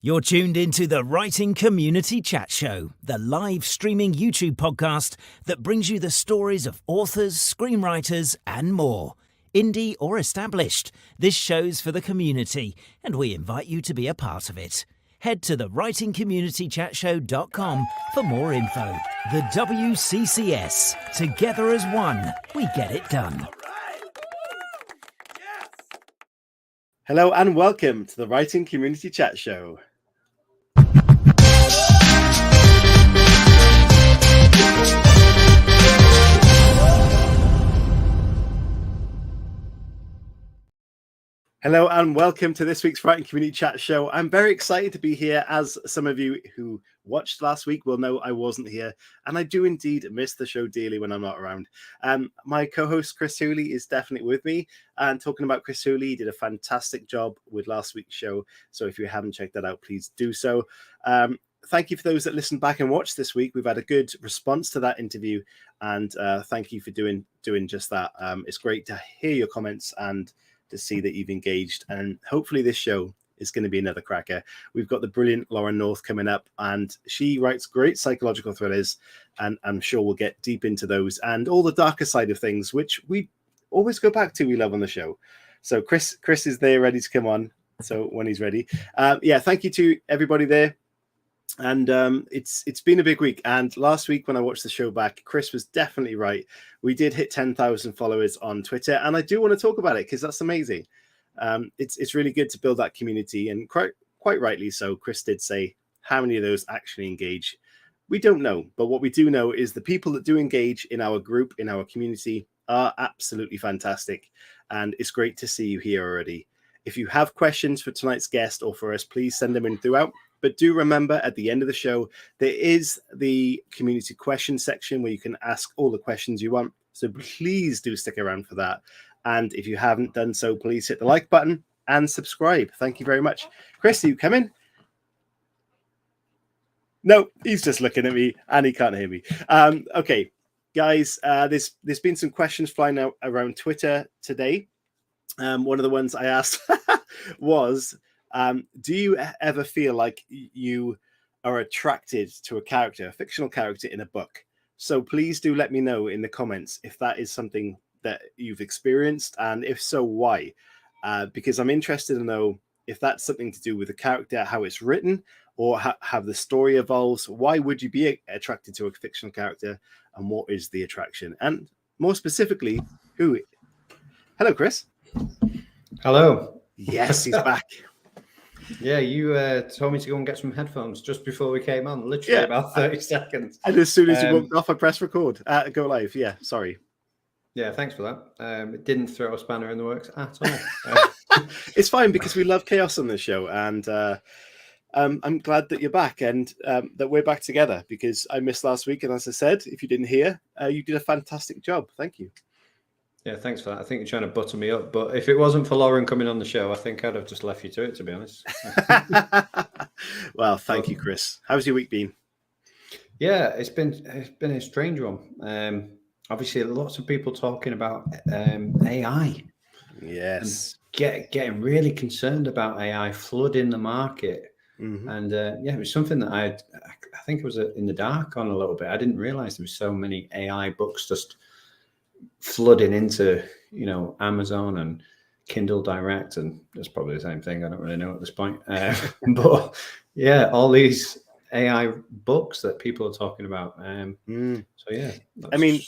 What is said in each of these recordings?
You're tuned into the Writing Community Chat Show, the live streaming YouTube podcast that brings you the stories of authors, screenwriters, and more. Indie or established, this show's for the community, and we invite you to be a part of it. Head to the writingcommunitychatshow.com for more info. The WCCS. Together as one, we get it done. Hello and welcome to the Writing Community Chat Show. Hello and welcome to this week's Writing Community Chat Show. I'm very excited to be here. As some of you who watched last week will know, I wasn't here, and I do indeed miss the show dearly when I'm not around. My co-host Chris Hooley is definitely with me, and talking about Chris Hooley, he did a fantastic job with last week's show, so if you haven't checked that out, please do so. Thank you for those that listened back and watched this week. We've had a good response to that interview, and thank you for doing just that. It's great to hear your comments and to see that you've engaged, and hopefully this show is going to be another cracker. We've got the brilliant Lauren North coming up, and she writes great psychological thrillers, and I'm sure we'll get deep into those and all the darker side of things, which we always go back to, we love on the show. So Chris is there ready to come on, so when he's ready. Thank you to everybody there. And it's been a big week, and last week when I watched the show back, Chris was definitely right. We did hit 10,000 followers on Twitter, and I do want to talk about it because that's amazing. It's really good to build that community, and quite rightly so. Chris did say how many of those actually engage. We don't know, but what we do know is the people that do engage in our group, in our community, are absolutely fantastic, and it's great to see you here already. If you have questions for tonight's guest or for us, please send them in throughout. But do remember, at the end of the show, there is the community question section where you can ask all the questions you want. So please do stick around for that. And if you haven't done so, please hit the like button and subscribe. Thank you very much. Chris, are you coming? No, he's just looking at me and he can't hear me. Okay, guys, there's been some questions flying out around Twitter today. One of the ones I asked was, do you ever feel like you are attracted to a character, a fictional character in a book? So please do let me know in the comments if that is something that you've experienced, and if so, why? Because I'm interested to know if that's something to do with the character, how it's written, or how the story evolves. Why would you be attracted to a fictional character, and what is the attraction? And more specifically, who? Hello, Chris. Hello. Yes, he's back. Yeah, you told me to go and get some headphones just before we came on, literally about 30 seconds. And as soon as you walked off, I pressed record. Go live. Yeah, sorry. Yeah, thanks for that. It didn't throw a spanner in the works at all. It's fine because we love chaos on the show, and I'm glad that you're back and that we're back together, because I missed last week. And as I said, if you didn't hear, you did a fantastic job. Thank you. Yeah, thanks for that. I think you're trying to butter me up, but if it wasn't for Lauren coming on the show, I think I'd have just left you to it, to be honest. Well, thank you, Chris. How's your week been? Yeah, it's been a strange one. Obviously, lots of people talking about AI. Yes. Getting really concerned about AI flooding the market. Mm-hmm. And it was something that I think I was in the dark on a little bit. I didn't realize there was so many AI books just flooding into, Amazon and Kindle Direct, and that's probably the same thing. I don't really know at this point. But yeah, all these AI books that people are talking about. So yeah, I mean,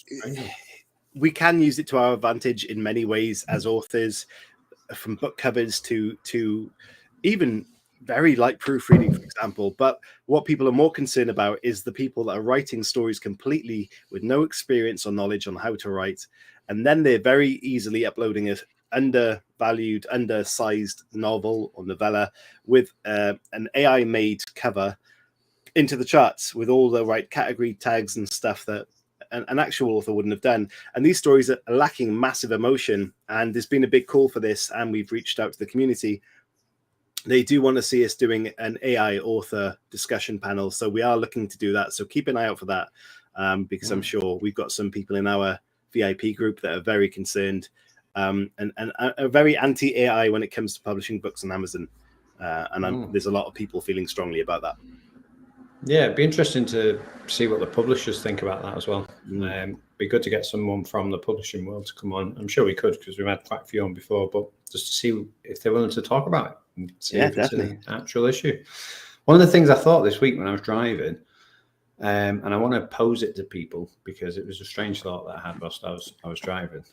we can use it to our advantage in many ways as authors, from book covers to even very light proofreading, for example. But what people are more concerned about is the people that are writing stories completely with no experience or knowledge on how to write, and then they're very easily uploading an undervalued, undersized novel or novella with an AI made cover into the charts with all the right category tags and stuff that an actual author wouldn't have done. And these stories are lacking massive emotion, and there's been a big call for this, and we've reached out to the community. They do want to see us doing an AI author discussion panel, so we are looking to do that. So keep an eye out for that, because I'm sure we've got some people in our VIP group that are very concerned and are very anti-AI when it comes to publishing books on Amazon. There's a lot of people feeling strongly about that. Yeah, it'd be interesting to see what the publishers think about that as well. Be good to get someone from the publishing world to come on. I'm sure we could, because we've had quite a few on before, but just to see if they're willing to talk about it and see if definitely. It's an actual issue. One of the things I thought this week when I was driving, and I want to pose it to people because it was a strange thought that I had whilst I was driving.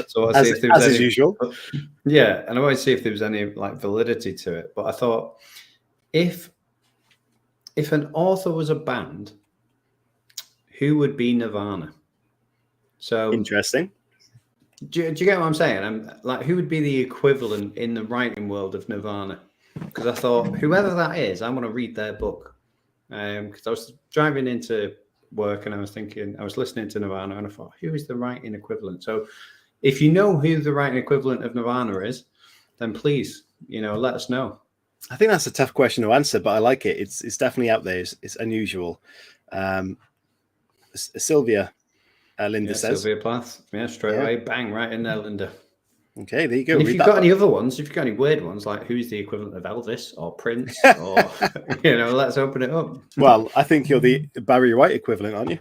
So I'll see if there was as usual. Yeah, and I want to see if there was any validity to it. But I thought, if an author was a band, who would be Nirvana? So interesting. Do you get what I'm saying? I'm like, who would be the equivalent in the writing world of Nirvana? Because I thought, whoever that is, I want to read their book. Because I was driving into work and I was listening to Nirvana, and I thought, who is the writing equivalent? So if you know who the writing equivalent of Nirvana is, then please, let us know. I think that's a tough question to answer, but I like it. It's definitely out there. It's unusual. Sylvia, Linda says. Sylvia Plath. Yeah, straight away. Bang, right in there, Linda. Okay, there you go. And if you've got any other ones, if you've got any weird ones, like who's the equivalent of Elvis or Prince, or, let's open it up. Well, I think you're the Barry White equivalent, aren't you?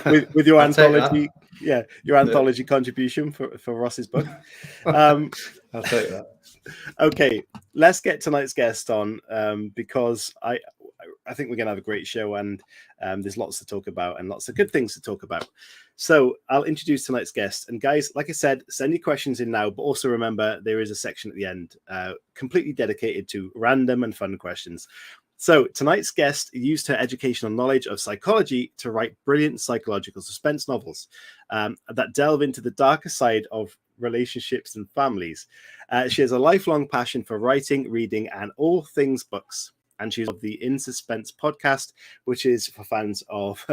with your anthology. Yeah, your anthology contribution for Ross's book. I'll take that. Okay, let's get tonight's guest on because I think we're going to have a great show, and there's lots to talk about and lots of good things to talk about. So I'll introduce tonight's guest. And guys, like I said, send your questions in now, but also remember there is a section at the end completely dedicated to random and fun questions. So tonight's guest used her educational knowledge of psychology to write brilliant psychological suspense novels that delve into the darker side of relationships and families. She has a lifelong passion for writing, reading, and all things books. And she's of the In Suspense podcast, which is for fans of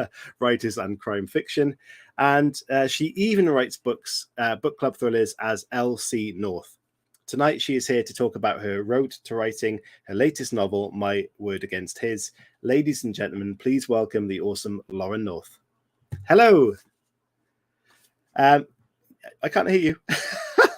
writers and crime fiction. And she even writes book club thrillers as L.C. North. Tonight, she is here to talk about her road to writing her latest novel, My Word Against His. Ladies and gentlemen, please welcome the awesome Lauren North. Hello. I can't hear you.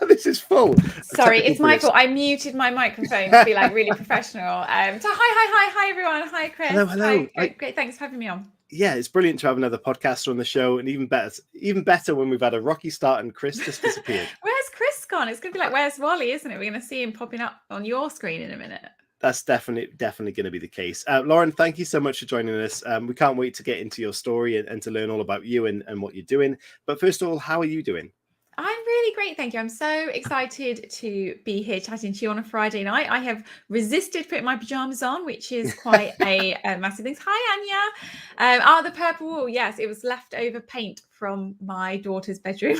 This is full. Sorry, it's my fault. I muted my microphone to be really professional. So hi everyone. Hi Chris. Hello. Hi. Great, thanks for having me on. Yeah, it's brilliant to have another podcaster on the show, and even better when we've had a rocky start and Chris just disappeared. Where's Chris gone? It's going to be where's Wally, isn't it? We're going to see him popping up on your screen in a minute. That's definitely going to be the case. Lauren, thank you so much for joining us. We can't wait to get into your story and to learn all about you and what you're doing. But first of all, how are you doing? I'm really great, thank you. I'm so excited to be here chatting to you on a Friday night. I have resisted putting my pajamas on, which is quite a massive thing. Hi, Anya. The purple wall. Yes, it was leftover paint from my daughter's bedroom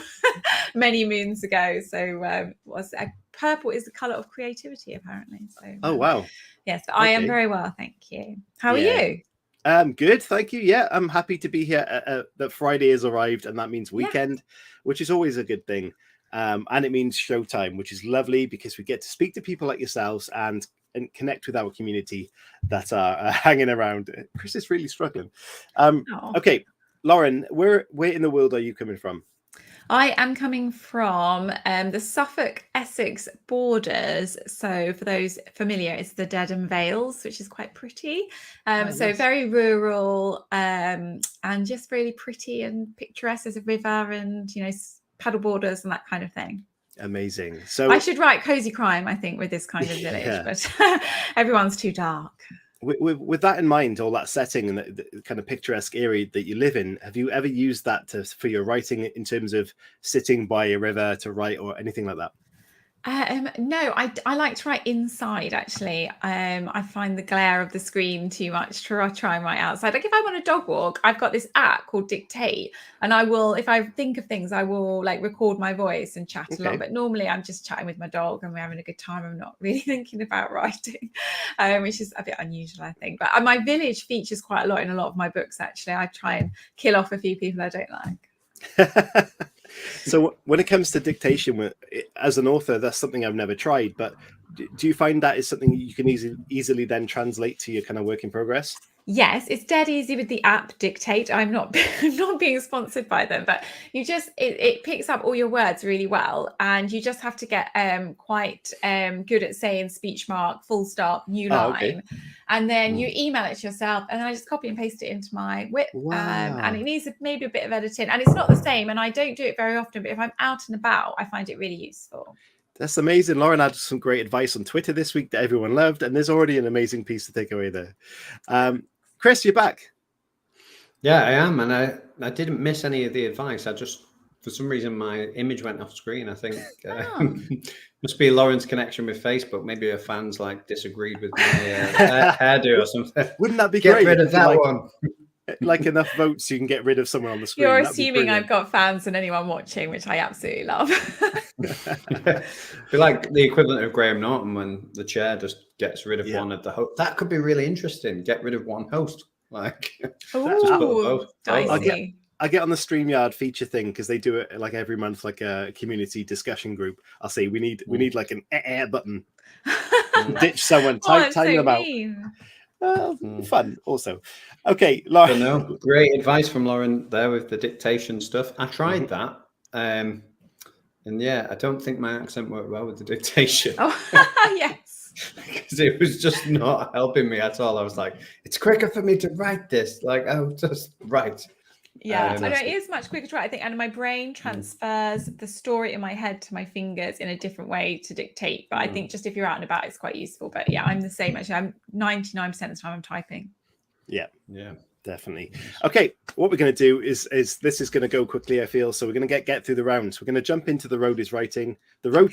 many moons ago. So purple is the colour of creativity, apparently. So. Oh, wow. Yes, I am very well, thank you. How are you? Good, thank you. Yeah, I'm happy to be here. That Friday has arrived, and that means weekend, which is always a good thing. And it means showtime, which is lovely because we get to speak to people like yourselves and connect with our community that are hanging around. Chris is really struggling. Okay, Lauren, where in the world are you coming from? I am coming from the Suffolk, Essex borders. So for those familiar, it's the Dedham Vales, which is quite pretty. So very rural and just really pretty and picturesque. There's a river and, paddle boarders and that kind of thing. Amazing. So I should write cozy crime, I think, with this kind of village, but everyone's too dark. With that in mind, all that setting and the kind of picturesque area that you live in, have you ever used that for your writing in terms of sitting by a river to write or anything like that? No, I like to write inside, actually. I find the glare of the screen too much to try and write outside. Like if I'm on a dog walk, I've got this app called Dictate, and I will, if I think of things, I will record my voice and chat along. But normally I'm just chatting with my dog and we're having a good time. I'm not really thinking about writing, which is a bit unusual, I think. But my village features quite a lot in a lot of my books, actually. I try and kill off a few people I don't like. So when it comes to dictation, as an author, that's something I've never tried. But do you find that is something you can easily then translate to your kind of work in progress? Yes, it's dead easy with the app Dictate. I'm not I'm not being sponsored by them, but it picks up all your words really well, and you just have to get quite good at saying speech mark, full stop, new line, okay. and then you email it to yourself, and then I just copy and paste it into my whip. And Wow. it needs maybe a bit of editing, and it's not the same, and I don't do it very often, but if I'm out and about, I find it really useful. That's amazing. Lauren had some great advice on Twitter this week that everyone loved, and there's already an amazing piece to take away there. Chris, you're back. Yeah, I am, and I didn't miss any of the advice. I just, for some reason, my image went off screen. I think must be Lauren's connection with Facebook. Maybe her fans like disagreed with my hairdo or something. Wouldn't that be Get great? rid of that one. Like enough votes, you can get rid of someone on the screen. You're That'd be assuming brilliant. I've got fans and anyone watching, which I absolutely love. Be like the equivalent of Graham Norton when the chair just gets rid of one of the hosts. That could be really interesting. Get rid of one host. Like, ooh, dicey. I get on the StreamYard feature thing because they do it like every month, like a community discussion group. I'll say we need like an button. Ditch someone, time them out. Fun also. Okay, Lauren. No, great advice from Lauren there with the dictation stuff. I tried that. And yeah, I don't think my accent worked well with the dictation. Yes. Because it was just not helping me at all. I was like, it's quicker for me to write this. Like, oh, just write. Yeah, I know it is much quicker to write, I think, and my brain transfers the story in my head to my fingers in a different way to dictate. But I think just if you're out and about, it's quite useful. But yeah, I'm the same actually. I'm 99% of the time I'm typing. Yeah, definitely. Okay, what we're going to do is this is going to go quickly, I feel. So we're going to get through the rounds. We're going to jump into the road to writing. We're going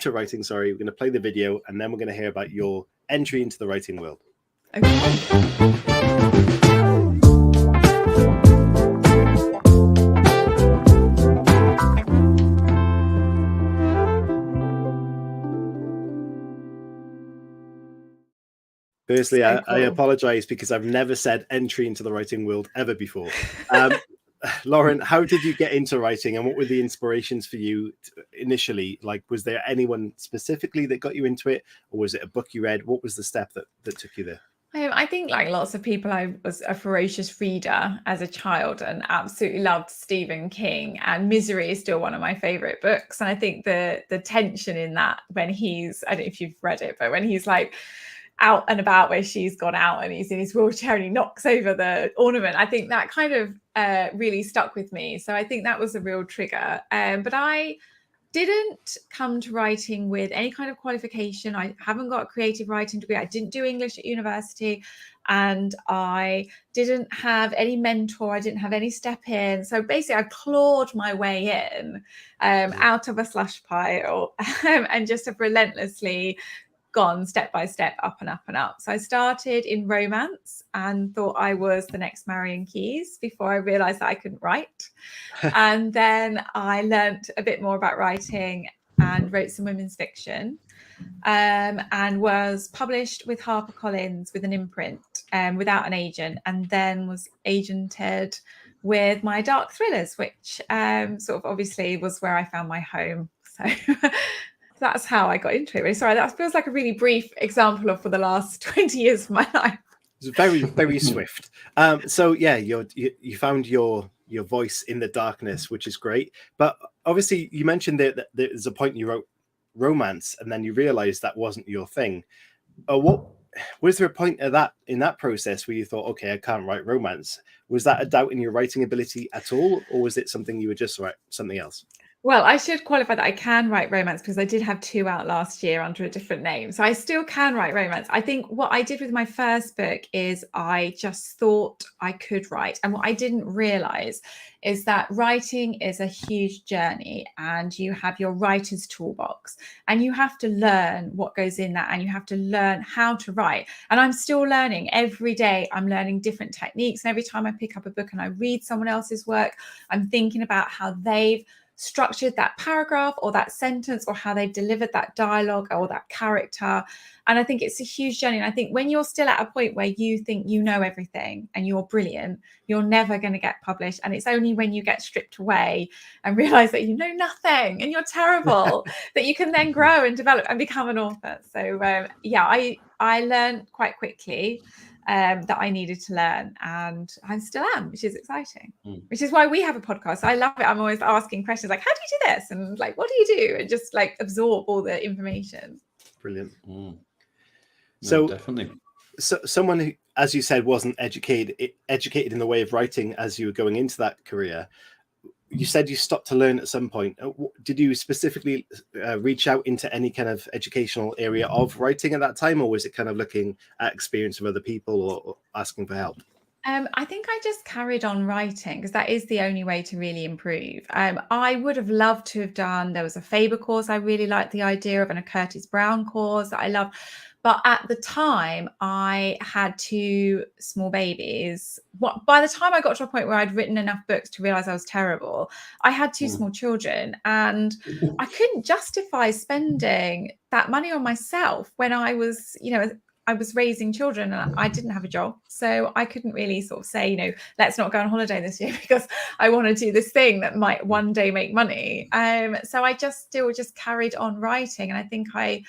to play the video, and then we're going to hear about your entry into the writing world. Okay. Firstly, so I apologize because I've never said entry into the writing world ever before. Lauren, how did you get into writing, and what were the inspirations for you initially? Like, was there anyone specifically that got you into it, or was it a book you read? What was the step that took you there? I think, like lots of people, I was a ferocious reader as a child and absolutely loved Stephen King, and Misery is still one of my favorite books. And I think the tension in that, when he's, I don't know if you've read it, but when he's like out and about, where she's gone out and he's in his wheelchair and he knocks over the ornament, I think that kind of really stuck with me. So I think that was a real trigger. But I didn't come to writing with any kind of qualification. I haven't got a creative writing degree. I didn't do English at university, and I didn't have any mentor. I didn't have any step in. So basically I clawed my way in out of a slush pile and just have relentlessly gone step by step, up and up and up. So I started in romance and thought I was the next Marion Keyes before I realized that I couldn't write. And then I learnt a bit more about writing and wrote some women's fiction, and was published with HarperCollins with an imprint, without an agent, and then was agented with my dark thrillers, which sort of obviously was where I found my home. So that's how I got into it. Really sorry, that feels like a really brief example of for the last 20 years of my life. It's very, very swift. So yeah, you found your voice in the darkness, which is great. But obviously, you mentioned that there's a point you wrote romance, and then you realized that wasn't your thing. What was there a point in that process where you thought, okay, I can't write romance? Was that a doubt in your writing ability at all, or was it something you would just write something else? Well, I should qualify that I can write romance because I did have 2 out last year under a different name. So I still can write romance. I think what I did with my first book is I just thought I could write. And what I didn't realize is that writing is a huge journey, and you have your writer's toolbox, and you have to learn what goes in that, and you have to learn how to write. And I'm still learning every day. I'm learning different techniques. And every time I pick up a book and I read someone else's work, I'm thinking about how they've structured that paragraph or that sentence, or how they've delivered that dialogue or that character. And I think it's a huge journey. And I think when you're still at a point where you think you know everything and you're brilliant, you're never going to get published. And it's only when you get stripped away and realize that you know nothing and you're terrible that you can then grow and develop and become an author. So yeah, I learned quite quickly. that I needed to learn, and I still am, which is exciting. Which is why we have a podcast. I love it. I'm always asking questions like, how do you do this? And like, what do you do? And just like absorb all the information. Brilliant. No, So definitely. So someone who, as you said, wasn't educated in the way of writing as you were going into that career, you said you stopped to learn at some point. Did you specifically reach out into any kind of educational area of writing at that time, or was it kind of looking at experience of other people or asking for help? I think I just carried on writing because that is the only way to really improve. I would have loved to have done, there was a Faber course I really liked the idea of, and a Curtis Brown course that I loved. But at the time, I had 2 small babies. By the time I got to a point where I'd written enough books to realize I was terrible, I had 2 small children, and I couldn't justify spending that money on myself when I was, I was raising children and I didn't have a job. So I couldn't really sort of say, let's not go on holiday this year because I want to do this thing that might one day make money. So I just carried on writing. And I think I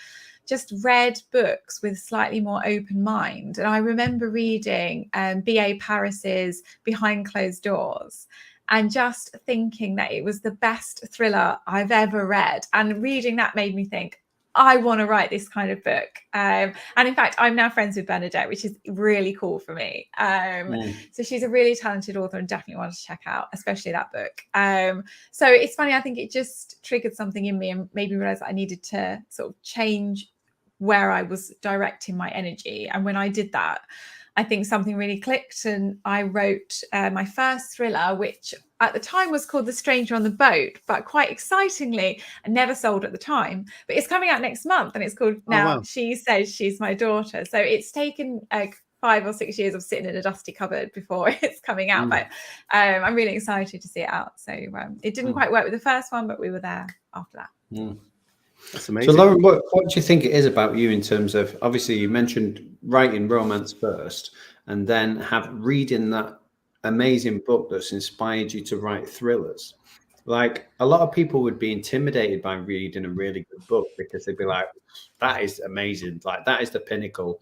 just read books with slightly more open mind. And I remember reading B.A. Paris's Behind Closed Doors and just thinking that it was the best thriller I've ever read. And reading that made me think, I want to write this kind of book. And in fact, I'm now friends with Bernadette, which is really cool for me. So she's a really talented author and definitely want to check out, especially that book. So it's funny, I think it just triggered something in me and made me realize that I needed to sort of change where I was directing my energy. And when I did that, I think something really clicked, and I wrote my first thriller, which at the time was called The Stranger on the Boat, but quite excitingly, I never sold at the time, but it's coming out next month, and it's called Now She Says She's My Daughter. So it's taken 5 or 6 years of sitting in a dusty cupboard before it's coming out, but I'm really excited to see it out. So it didn't quite work with the first one, but we were there after that. That's amazing. So Lauren, what do you think it is about you in terms of, obviously you mentioned writing romance first and then reading that amazing book that's inspired you to write thrillers? Like, a lot of people would be intimidated by reading a really good book because they'd be like, that is amazing. Like, that is the pinnacle.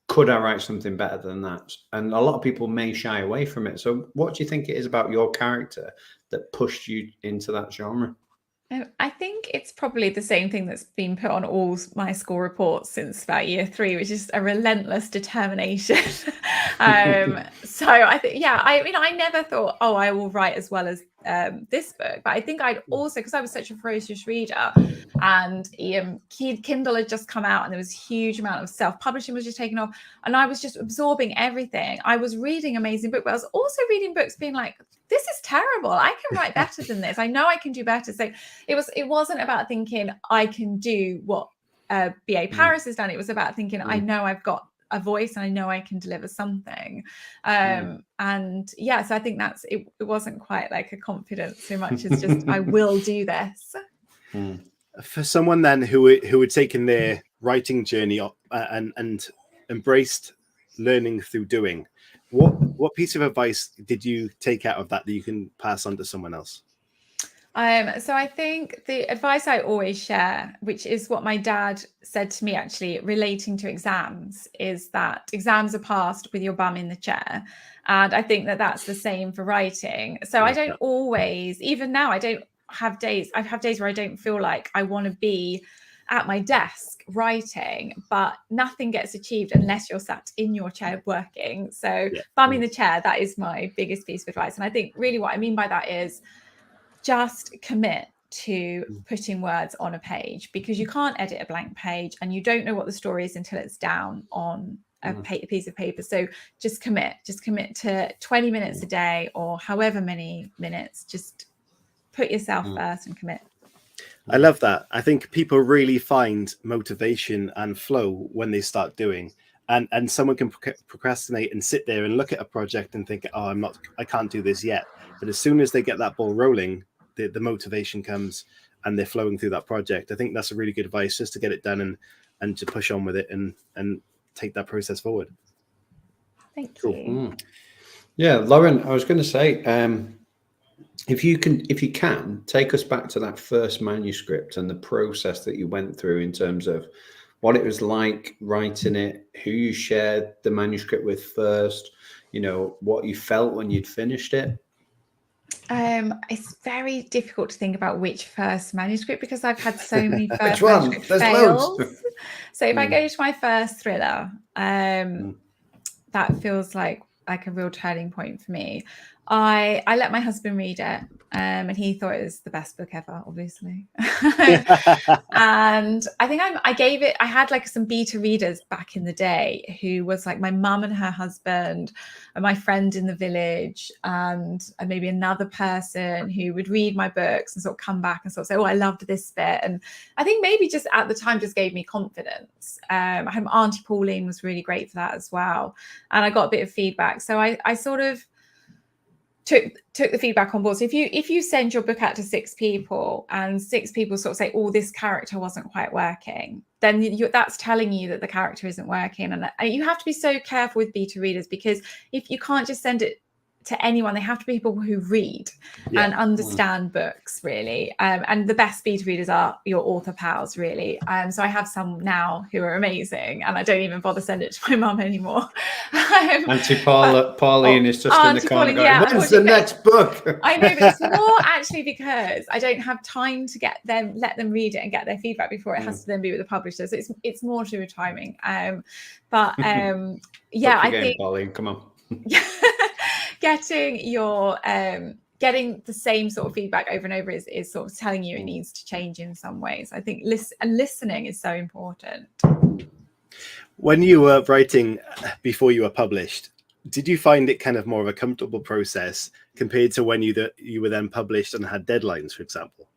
Could I write something better than that? And a lot of people may shy away from it. So what do you think it is about your character that pushed you into that genre? I think it's probably the same thing that's been put on all my school reports since about year 3, which is a relentless determination. So I think, I never thought, I will write as well as this book, but I think I'd also, because I was such a ferocious reader, and Kindle had just come out and there was a huge amount of self-publishing was just taken off, and I was just absorbing everything. I was reading amazing books, but I was also reading books being like, this is terrible. I can write better than this. I know I can do better. So it wasn't about thinking I can do what B.A. Paris has done. It was about thinking I know I've got a voice and I know I can deliver something. So I think that's it wasn't quite like a confidence so much as just I will do this. For someone then who had taken their writing journey up and embraced learning through doing, what piece of advice did you take out of that you can pass on to someone else? So I think the advice I always share, which is what my dad said to me actually relating to exams, is that exams are passed with your bum in the chair. And I think that that's the same for writing. So I don't always, even now, I don't have days. I have days where I don't feel like I want to be at my desk writing, but nothing gets achieved unless you're sat in your chair working. So bum in the chair, that is my biggest piece of advice. And I think really what I mean by that is just commit to putting words on a page, because you can't edit a blank page and you don't know what the story is until it's down on a piece of paper. So just commit to 20 minutes a day or however many minutes. Just put yourself first and commit. I love that. I think people really find motivation and flow when they start doing, and someone can procrastinate and sit there and look at a project and think, I can't do this yet. But as soon as they get that ball rolling, the motivation comes and they're flowing through that project. I think that's a really good advice, just to get it done and to push on with it and take that process forward. Thank you. Yeah, Lauren, I was going to say, if you can take us back to that first manuscript and the process that you went through in terms of what it was like writing it, who you shared the manuscript with first, you know, what you felt when you'd finished it? It's very difficult to think about which first manuscript because I've had so many first Which one? manuscript There's fails. loads. So if I go to my first thriller, that feels like a real turning point for me. I let my husband read it, and he thought it was the best book ever, obviously. And I think I had like some beta readers back in the day who was like my mum and her husband and my friend in the village and maybe another person who would read my books and sort of come back and sort of say, oh, I loved this bit. And I think maybe just at the time just gave me confidence. I had Auntie Pauline was really great for that as well. And I got a bit of feedback. So I sort of took the feedback on board. So if you send your book out to 6 people and 6 people sort of say, oh, this character wasn't quite working, then that's telling you that the character isn't working. And you have to be so careful with beta readers, because if you can't just send it to anyone, they have to be people who read and understand books, really. And the best beta readers are your author pals, really. So I have some now who are amazing, and I don't even bother sending it to my mum anymore. Auntie Pauline is just in the corner going, when's the next book? I know, but it's more actually because I don't have time to let them read it and get their feedback before it has to then be with the publisher. So it's more to do with timing. I think Pauline, come on. Getting the same sort of feedback over and over is sort of telling you it needs to change in some ways. I think listening is so important. When you were writing before you were published, did you find it kind of more of a comfortable process compared to when you were then published and had deadlines, for example?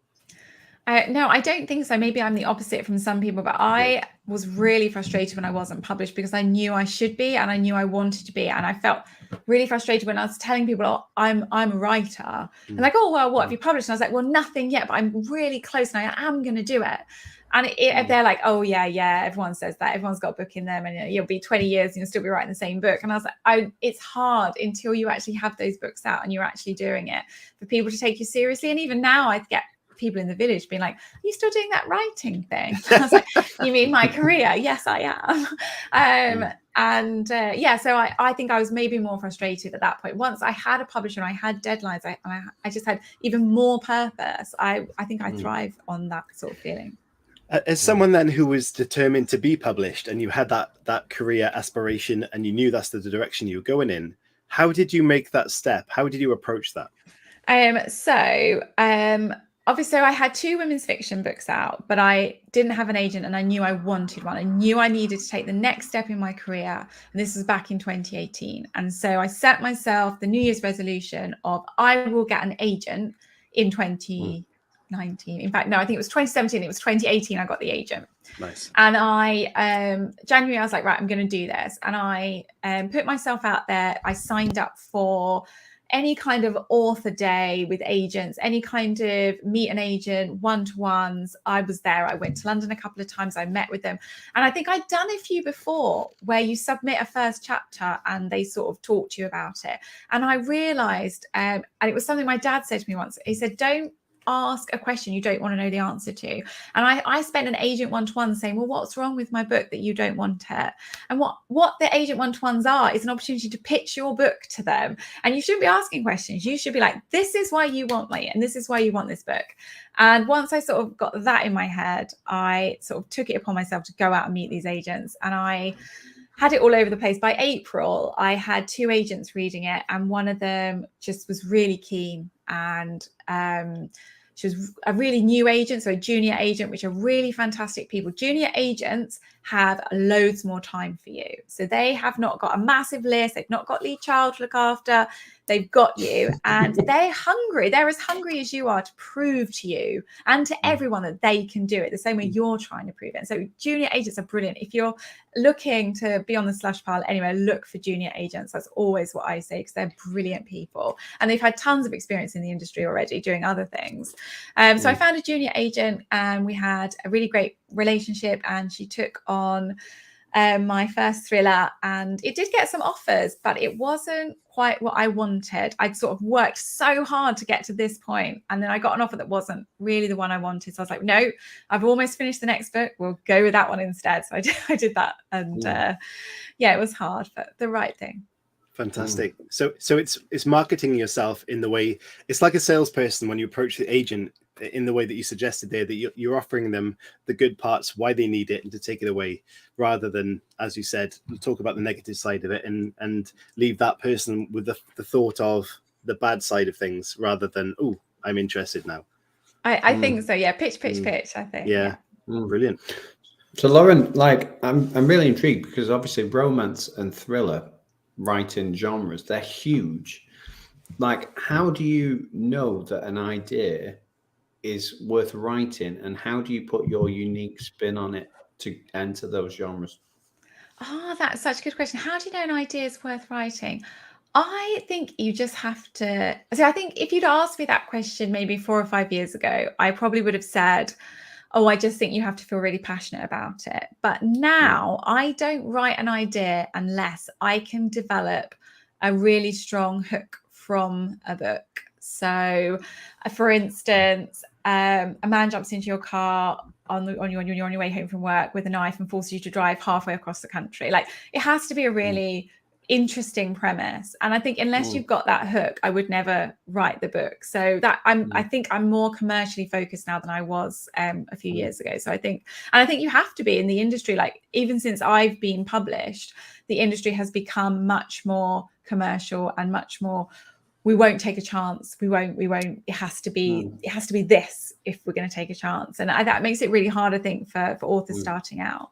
No, I don't think so. Maybe I'm the opposite from some people, but I was really frustrated when I wasn't published because I knew I should be and I knew I wanted to be. And I felt really frustrated when I was telling people, oh, I'm a writer. And like, oh, well, what have you published? And I was like, well, nothing yet, but I'm really close and I am going to do it. And they're like, oh, yeah, everyone says that. Everyone's got a book in them and you'll be 20 years and you'll still be writing the same book. And I was like, it's hard until you actually have those books out and you're actually doing it for people to take you seriously. And even now I get people in the village being like, are you still doing that writing thing? I was like, you mean my career? Yes, I am. So I think I was maybe more frustrated at that point. Once I had a publisher and I had deadlines, I just had even more purpose. I think I thrive on that sort of feeling. As someone then who was determined to be published and you had that career aspiration and you knew that's the direction you were going in, how did you make that step? How did you approach that? Obviously, I had 2 women's fiction books out, but I didn't have an agent and I knew I wanted one. I knew I needed to take the next step in my career. And this was back in 2018. And so I set myself the New Year's resolution of I will get an agent in 2019. In fact, no, I think it was 2017. It was 2018 I got the agent. Nice. And January, I was like, right, I'm going to do this. And I put myself out there. I signed up for any kind of author day with agents, any kind of meet an agent, one-to-ones. I was there. I went to London a couple of times. I met with them. And I think I'd done a few before where you submit a first chapter and they sort of talk to you about it. And I realized, and it was something my dad said to me once, he said, don't ask a question you don't want to know the answer to. And I spent an agent one-to-one saying, well, what's wrong with my book that you don't want it? And what the agent one-to-ones are is an opportunity to pitch your book to them. And you shouldn't be asking questions. You should be like, this is why you want me and this is why you want this book. And once I sort of got that in my head, I sort of took it upon myself to go out and meet these agents. And I had it all over the place. By April, I had 2 agents reading it, and one of them just was really keen. And she was a really new agent, so a junior agent, which are really fantastic people. Junior agents have loads more time for you. So they have not got a massive list. They've not got lead child to look after. They've got you, and they're hungry. They're as hungry as you are to prove to you and to everyone that they can do it the same way you're trying to prove it. So junior agents are brilliant. If you're looking to be on the slush pile anyway, look for junior agents. That's always what I say, because they're brilliant people and they've had tons of experience in the industry already doing other things. So I found a junior agent and we had a really great relationship, and she took on my first thriller, and it did get some offers, but it wasn't quite what I wanted. I'd sort of worked so hard to get to this point, and then I got an offer that wasn't really the one I wanted. So I was like, no, I've almost finished the next book. We'll go with that one instead. So I did that, and it was hard, but the right thing. Fantastic. So it's marketing yourself in the way, it's like a salesperson when you approach the agent in the way that you suggested there, that you're offering them the good parts, why they need it, and to take it away, rather than, as you said, talk about the negative side of it and leave that person with the thought of the bad side of things, rather than, oh, I'm interested now. I think so. Yeah. Pitch, I think. Yeah. Brilliant. So Lauren, like, I'm really intrigued, because obviously romance and thriller writing genres, they're huge. Like, how do you know that an idea is worth writing, and how do you put your unique spin on it to enter those genres? Oh, that's such a good question. How do you know an idea is worth writing? I think you just have to. So I think if you'd asked me that question maybe 4 or 5 years ago, I probably would have said, oh, I just think you have to feel really passionate about it. But now I don't write an idea unless I can develop a really strong hook from a book. So, for instance, a man jumps into your car on your way home from work with a knife and forces you to drive halfway across the country. Like, it has to be a really interesting premise, and I think unless you've got that hook, I would never write the book. So that I think I'm more commercially focused now than I was a few years ago. So I think you have to be in the industry. Like, even since I've been published, the industry has become much more commercial and much more, we won't take a chance, we won't it has to be this if we're going to take a chance. And that makes it really hard, I think, for authors starting out.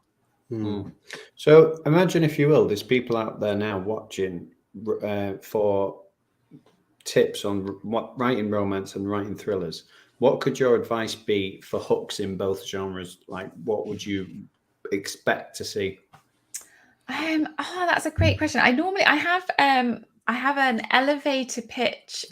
So imagine, if you will, there's people out there now watching for tips on what writing romance and writing thrillers. What could your advice be for hooks in both genres? Like, what would you expect to see? That's a great question. I have an elevator pitch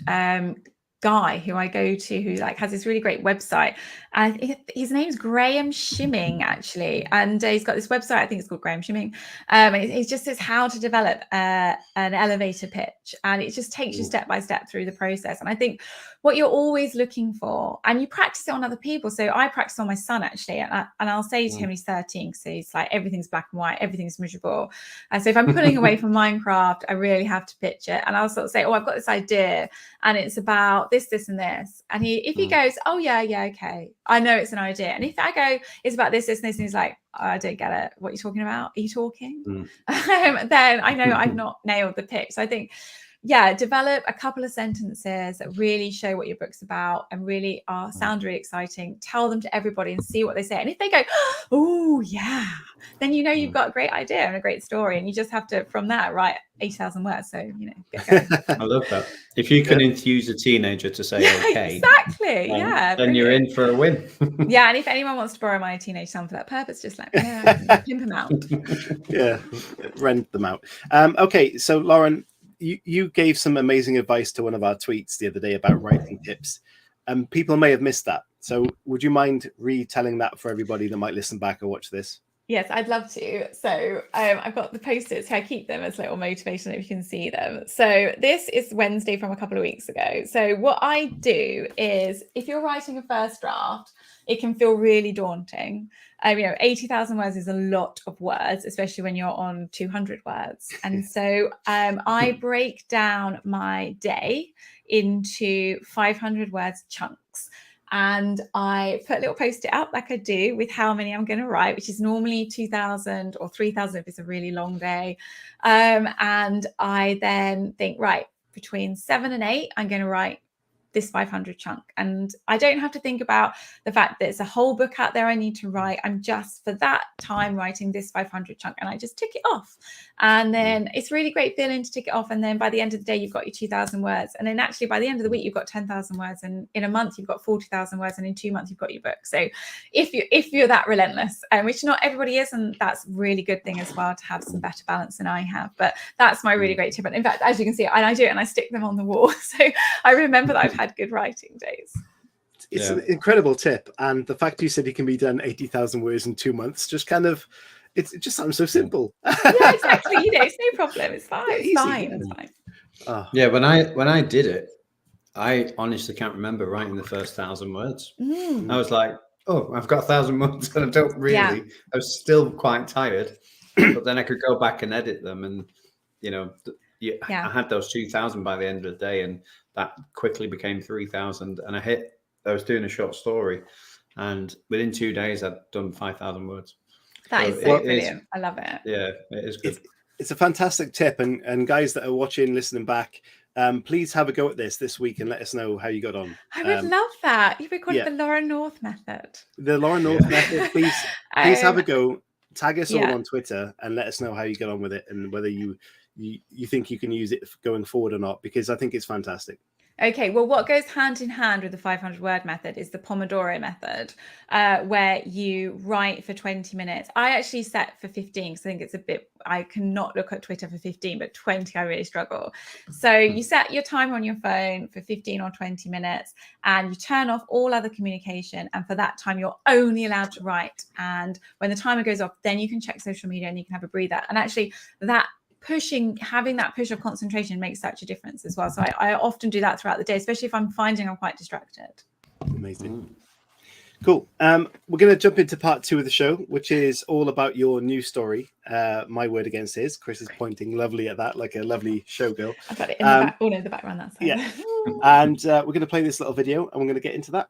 guy who I go to, who like has this really great website, and his name's Graham Shimming, actually, and he's got this website, I think it's called Graham Shimming, and it just says how to develop an elevator pitch, and it just takes you step by step through the process. And I think what you're always looking for, and you practice it on other people. So I practice on my son, actually, and I'll say to him, he's 13, so he's like, everything's black and white, everything's miserable, and so if I'm pulling away from Minecraft, I really have to pitch it. And I'll sort of say, oh, I've got this idea, and it's about this and this, and if he goes, oh yeah, okay, I know it's an idea. And if I go, it's about this and this, and he's like, oh, I don't get it, what are you talking about, are you talking? Then I know I've not nailed the pitch. So I think, develop a couple of sentences that really show what your book's about and really sound really exciting. Tell them to everybody and see what they say. And if they go, oh yeah, then you know you've got a great idea and a great story, and you just have to, from that, write 80,000 words. So, get going. I love that. If you can enthuse a teenager to say okay, exactly, then you're in for a win. And if anyone wants to borrow my teenage son for that purpose, just let me know. Pimp him out. Rent them out. Okay, so Lauren, you gave some amazing advice to one of our tweets the other day about writing tips. People may have missed that. So would you mind retelling that for everybody that might listen back or watch this? Yes, I'd love to. So I've got the post-its. I keep them as little motivation if you can see them. So this is Wednesday from a couple of weeks ago. So what I do is, if you're writing a first draft, it can feel really daunting. 80,000 words is a lot of words, especially when you're on 200 words. And so I break down my day into 500 words chunks. And I put a little post-it up like I do with how many I'm going to write, which is normally 2,000 or 3,000 if it's a really long day. And I then think, right, between 7 and 8, I'm going to write this 500 chunk. And I don't have to think about the fact that it's a whole book out there I need to write. I'm just, for that time, writing this 500 chunk, and I just tick it off. And then it's really great feeling to tick it off. And then by the end of the day, you've got your 2,000 words. And then actually by the end of the week, you've got 10,000 words. And in a month, you've got 40,000 words. And in 2 months, you've got your book. So if you're that relentless, which not everybody is, and that's a really good thing as well, to have some better balance than I have. But that's my really great tip. And in fact, as you can see, and I do it and I stick them on the wall. So I remember that I've had good writing days. It's an incredible tip. And the fact you said it can be done 80,000 words in 2 months just kind of, it just sounds so simple. Yeah, exactly. You know, it's no problem. It's fine. Yeah, It's easy, fine. yeah. It's fine. Oh, Yeah, when I did it, I honestly can't remember writing the first 1,000 words. Mm. I was like, oh, I've got 1,000 words, and I don't really. Yeah. I was still quite tired, but then I could go back and edit them, and you know, Yeah. I had those 2,000 by the end of the day, and that quickly became 3,000. And I was doing a short story, and within 2 days, I'd done 5,000 words. That So is so it brilliant. I love it. Yeah, it is good. It's a fantastic tip, and guys that are watching, listening back, please have a go at this week and let us know how you got on. I would love that. You would call yeah. it the Laura North method. The Laura North method. Please have a go. Tag us all on Twitter and let us know how you get on with it and whether you think you can use it going forward or not, because I think it's fantastic. Okay, well, what goes hand in hand with the 500-word method is the Pomodoro method, where you write for 20 minutes. I actually set for 15 because I think it's a bit, I cannot look at Twitter for 15, but 20, I really struggle. So you set your timer on your phone for 15 or 20 minutes and you turn off all other communication. And for that time, you're only allowed to write. And when the timer goes off, then you can check social media and you can have a breather. And actually having that push of concentration makes such a difference as well. So I often do that throughout the day, especially if I'm finding I'm quite distracted. Amazing. Cool. We're going to jump into part 2 of the show, which is all about your new story, My Word Against His. Chris is pointing lovely at that, like a lovely showgirl. I've got it in the back, all in the background. That's yeah. And we're going to play this little video, and we're going to get into that.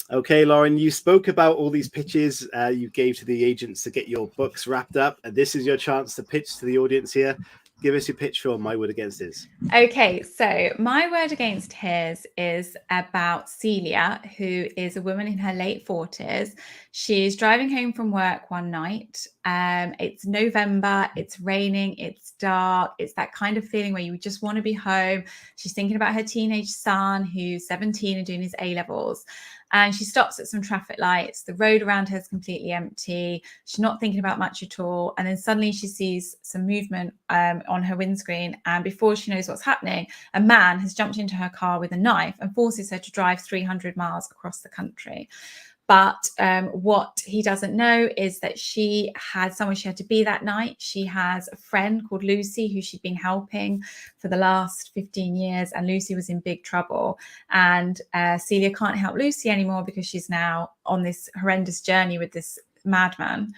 Okay, Lauren, you spoke about all these pitches you gave to the agents to get your books wrapped up. And this is your chance to pitch to the audience here. Give us your pitch for My Word Against His. Okay, so My Word Against His is about Celia, who is a woman in her late 40s. She's driving home from work one night. It's November, it's raining, it's dark. It's that kind of feeling where you just want to be home. She's thinking about her teenage son, who's 17 and doing his A-levels. And she stops at some traffic lights. The road around her is completely empty. She's not thinking about much at all. And then suddenly she sees some movement on her windscreen. And before she knows what's happening, a man has jumped into her car with a knife and forces her to drive 300 miles across the country. But what he doesn't know is that she had someone she had to be that night. She has a friend called Lucy who she'd been helping for the last 15 years. And Lucy was in big trouble. And Celia can't help Lucy anymore because she's now on this horrendous journey with this madman.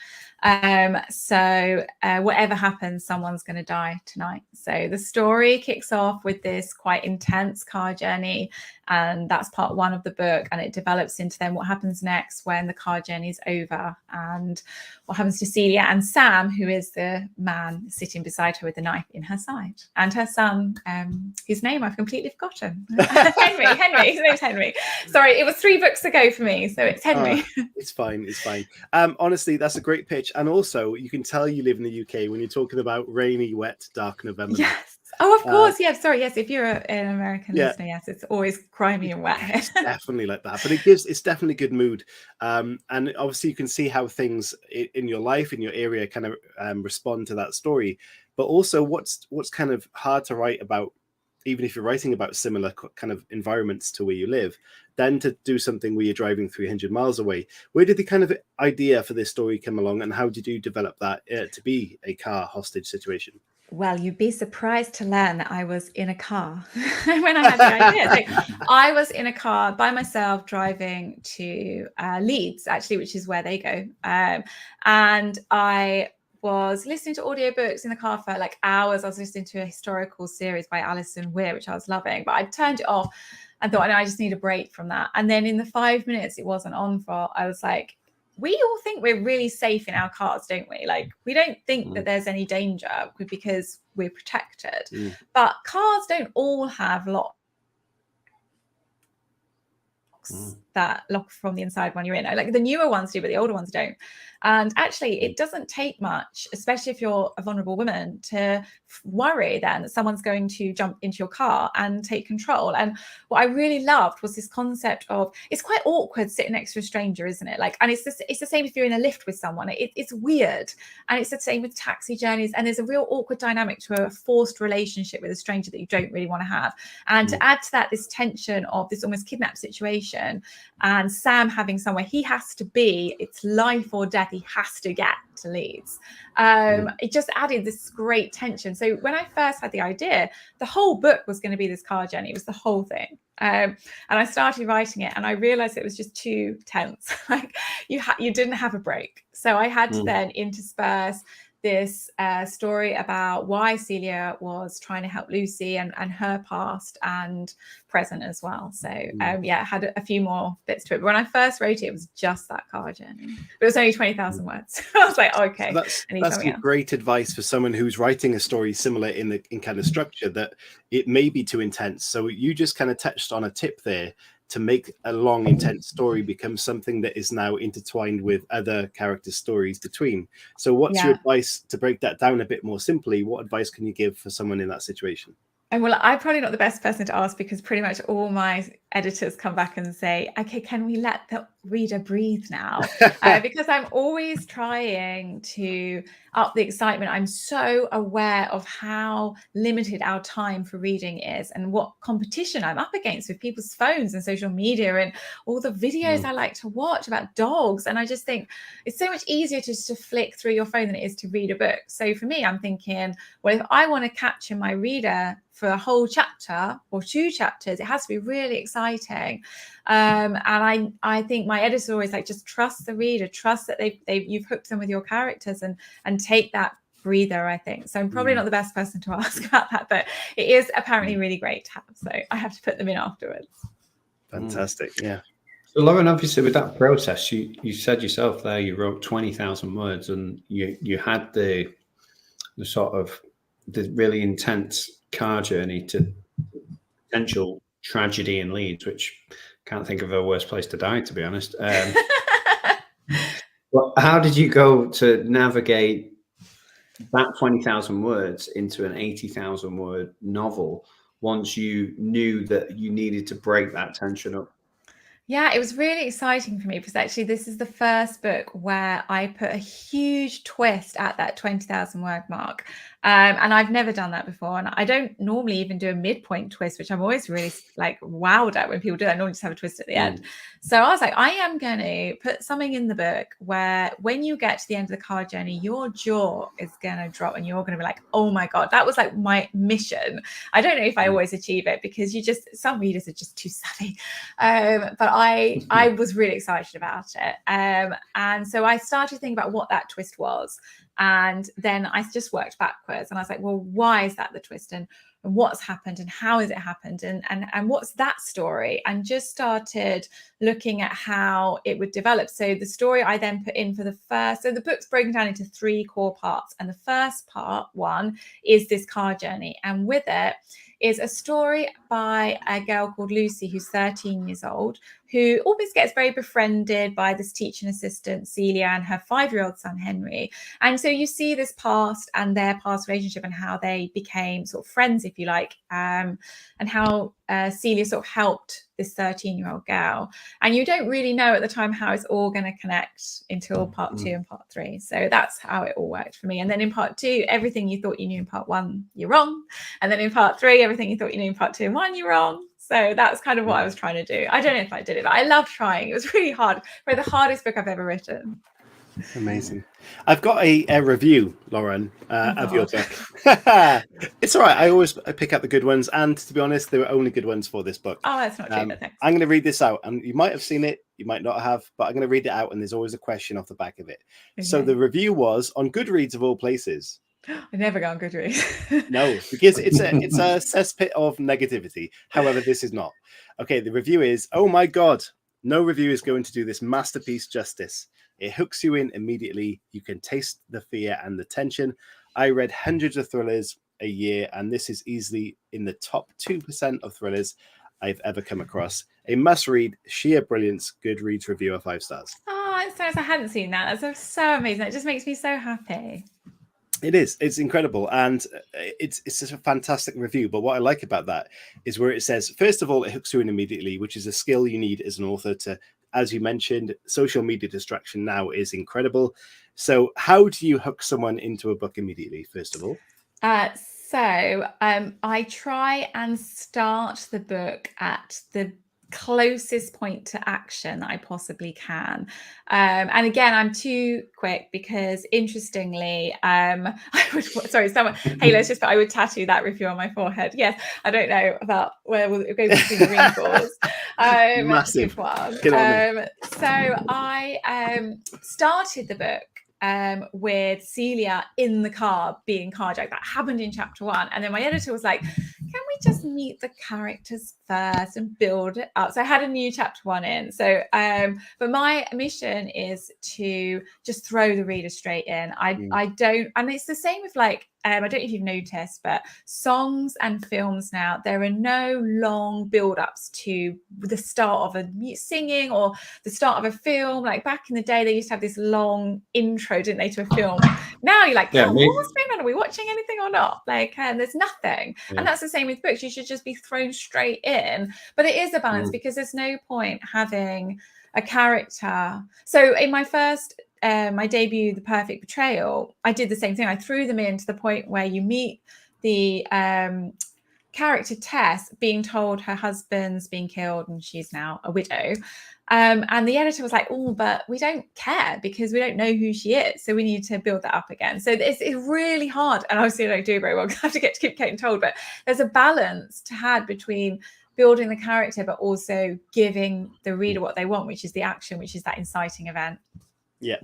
So whatever happens, someone's going to die tonight. So the story kicks off with this quite intense car journey, and that's part 1 of the book, and it develops into then what happens next when the car journey is over and what happens to Celia and Sam, who is the man sitting beside her with the knife in her side, and her son, whose name I've completely forgotten. Henry, his name's Henry. Sorry, it was 3 books ago for me, so it's Henry. It's fine. Honestly, that's a great pitch. And also, you can tell you live in the UK when you're talking about rainy, wet, dark November. Yes. Oh, of course. Sorry. Yes. If you're an American listener, yes, it's always grimy and wet. It's definitely like that. But it's definitely good mood. And obviously, you can see how things in your life, in your area, kind of respond to that story. But also, what's kind of hard to write about, even if you're writing about similar kind of environments to where you live, then to do something where you're driving 300 miles away. Where did the kind of idea for this story come along, and how did you develop that to be a car hostage situation? Well, you'd be surprised to learn that I was in a car when I had the idea. So I was in a car by myself driving to Leeds, actually, which is where they go. And I was listening to audiobooks in the car for like hours. I was listening to a historical series by Alison Weir, which I was loving, but I turned it off and thought, no, I just need a break from that. And then in the 5 minutes it wasn't on for, I was like, we all think we're really safe in our cars, don't we? Like, we don't think that there's any danger because we're protected. But cars don't all have locks that lock from the inside when you're in. Like the newer ones do, but the older ones don't. And actually, it doesn't take much, especially if you're a vulnerable woman, to worry then that someone's going to jump into your car and take control. And what I really loved was this concept of, it's quite awkward sitting next to a stranger, isn't it? Like, and it's the same if you're in a lift with someone. It's weird. And it's the same with taxi journeys. And there's a real awkward dynamic to a forced relationship with a stranger that you don't really want to have. And to add to that, this tension of this almost kidnap situation, and Sam having somewhere he has to be, it's life or death, he has to get to Leeds. It just added this great tension. So when I first had the idea, the whole book was going to be this car journey. It was the whole thing. And I started writing it and I realized it was just too tense. Like you didn't have a break. So I had to then intersperse this story about why Celia was trying to help Lucy and her past and present as well. So yeah, it had a few more bits to it. But when I first wrote it, it was just that car journey. But it was only 20,000 words. I was like, okay, that's some great advice for someone who's writing a story similar in kind of structure, that it may be too intense. So you just kind of touched on a tip there to make a long, intense story become something that is now intertwined with other characters' stories between. So what's your advice to break that down a bit more simply? What advice can you give for someone in that situation? And well, I'm probably not the best person to ask, because pretty much all my editors come back and say, okay, can we let the reader breathe now? Because I'm always trying to up the excitement. I'm so aware of how limited our time for reading is and what competition I'm up against with people's phones and social media and all the videos I like to watch about dogs. And I just think it's so much easier just to flick through your phone than it is to read a book. So for me, I'm thinking, well, if I want to capture my reader for a whole chapter or 2 chapters, it has to be really exciting. And I think my editors are always like, just trust the reader, trust that you've hooked them with your characters, and take that breather, I think. So I'm probably not the best person to ask about that, but it is apparently really great to have. So I have to put them in afterwards. Fantastic. Yeah. So Lauren, obviously with that process, you said yourself there, you wrote 20,000 words, and you had the sort of the really intense car journey to potential tragedy in Leeds, which can't think of a worse place to die, to be honest. Well, how did you go to navigate that 20,000 words into an 80,000 word novel once you knew that you needed to break that tension up? Yeah, it was really exciting for me, because actually this is the first book where I put a huge twist at that 20,000 word mark. And I've never done that before. And I don't normally even do a midpoint twist, which I'm always really like wowed at when people do that. I normally just have a twist at the end. So I was like, I am going to put something in the book where when you get to the end of the car journey, your jaw is going to drop and you're going to be like, oh my God, that was like my mission. I don't know if I always achieve it, because some readers are just too savvy. But I was really excited about it. And so I started thinking about what that twist was. And then I just worked backwards and I was like, well, why is that the twist? And what's happened and how has it happened? And what's that story? And just started looking at how it would develop. So the story I then put in for the first, so the book's broken down into 3 core parts. And the first part, 1, is this car journey. And with it is a story by a girl called Lucy, who's 13 years old, who always gets very befriended by this teaching assistant, Celia, and her 5-year-old son, Henry. And so you see this past and their past relationship and how they became sort of friends, if you like, and how Celia sort of helped this 13-year-old girl. And you don't really know at the time how it's all going to connect until part 2 and part 3. So that's how it all worked for me. And then in part 2, everything you thought you knew in part 1, you're wrong. And then in part 3, everything you thought you knew in part 2 and 1, you're wrong. So that's kind of what I was trying to do. I don't know if I did it, but I love trying. It was really hard. Probably the hardest book I've ever written. Amazing. I've got a review, Lauren, of your book. It's all right. I pick out the good ones. And to be honest, there were only good ones for this book. Oh, that's not true, but thanks. I'm going to read this out. And you might have seen it. You might not have. But I'm going to read it out. And there's always a question off the back of it. Okay. So the review was on Goodreads, of all places. I never go on Goodreads. No, because it's a cesspit of negativity. However, this is not. Okay, the review is, oh my God, no review is going to do this masterpiece justice. It hooks you in immediately. You can taste the fear and the tension. I read hundreds of thrillers a year, and this is easily in the top 2% of thrillers I've ever come across. A must-read, sheer brilliance, Goodreads review of 5 stars. Oh, that's so nice. I hadn't seen that. That's so amazing. It just makes me so happy. It is. It's incredible, and it's just a fantastic review. But what I like about that is where it says, first of all, it hooks you in immediately, which is a skill you need as an author to, as you mentioned, social media distraction now is incredible. So how do you hook someone into a book immediately, first of all? I try and start the book at the closest point to action that I possibly can. And again, I'm too quick because interestingly, I would tattoo that review on my forehead. Yes, I don't know about where it goes between the wrinkles. Massive. Good one. So I started the book with Celia in the car being carjacked. That happened in chapter 1. And then my editor was like, can we just meet the characters first and build it up? So I had a new chapter 1 in. So, but my mission is to just throw the reader straight in. I don't, and it's the same with like, I don't know if you've noticed, but songs and films now, there are no long build-ups to the start of a singing or the start of a film. Like back in the day, they used to have this long intro, didn't they, to a film? Now you're like, what's going on? Are we watching anything or not? Like, there's nothing. And that's the same with books. You should just be thrown straight in. But it is a balance because there's no point having a character. So in my first my debut, The Perfect Betrayal, I did the same thing. I threw them in to the point where you meet the character Tess being told her husband's been killed and she's now a widow. And the editor was like, oh, but we don't care because we don't know who she is. So we need to build that up again. So it's really hard. And obviously I don't do very well. I have to keep getting told. But there's a balance to have between building the character, but also giving the reader what they want, which is the action, which is that inciting event. Yeah.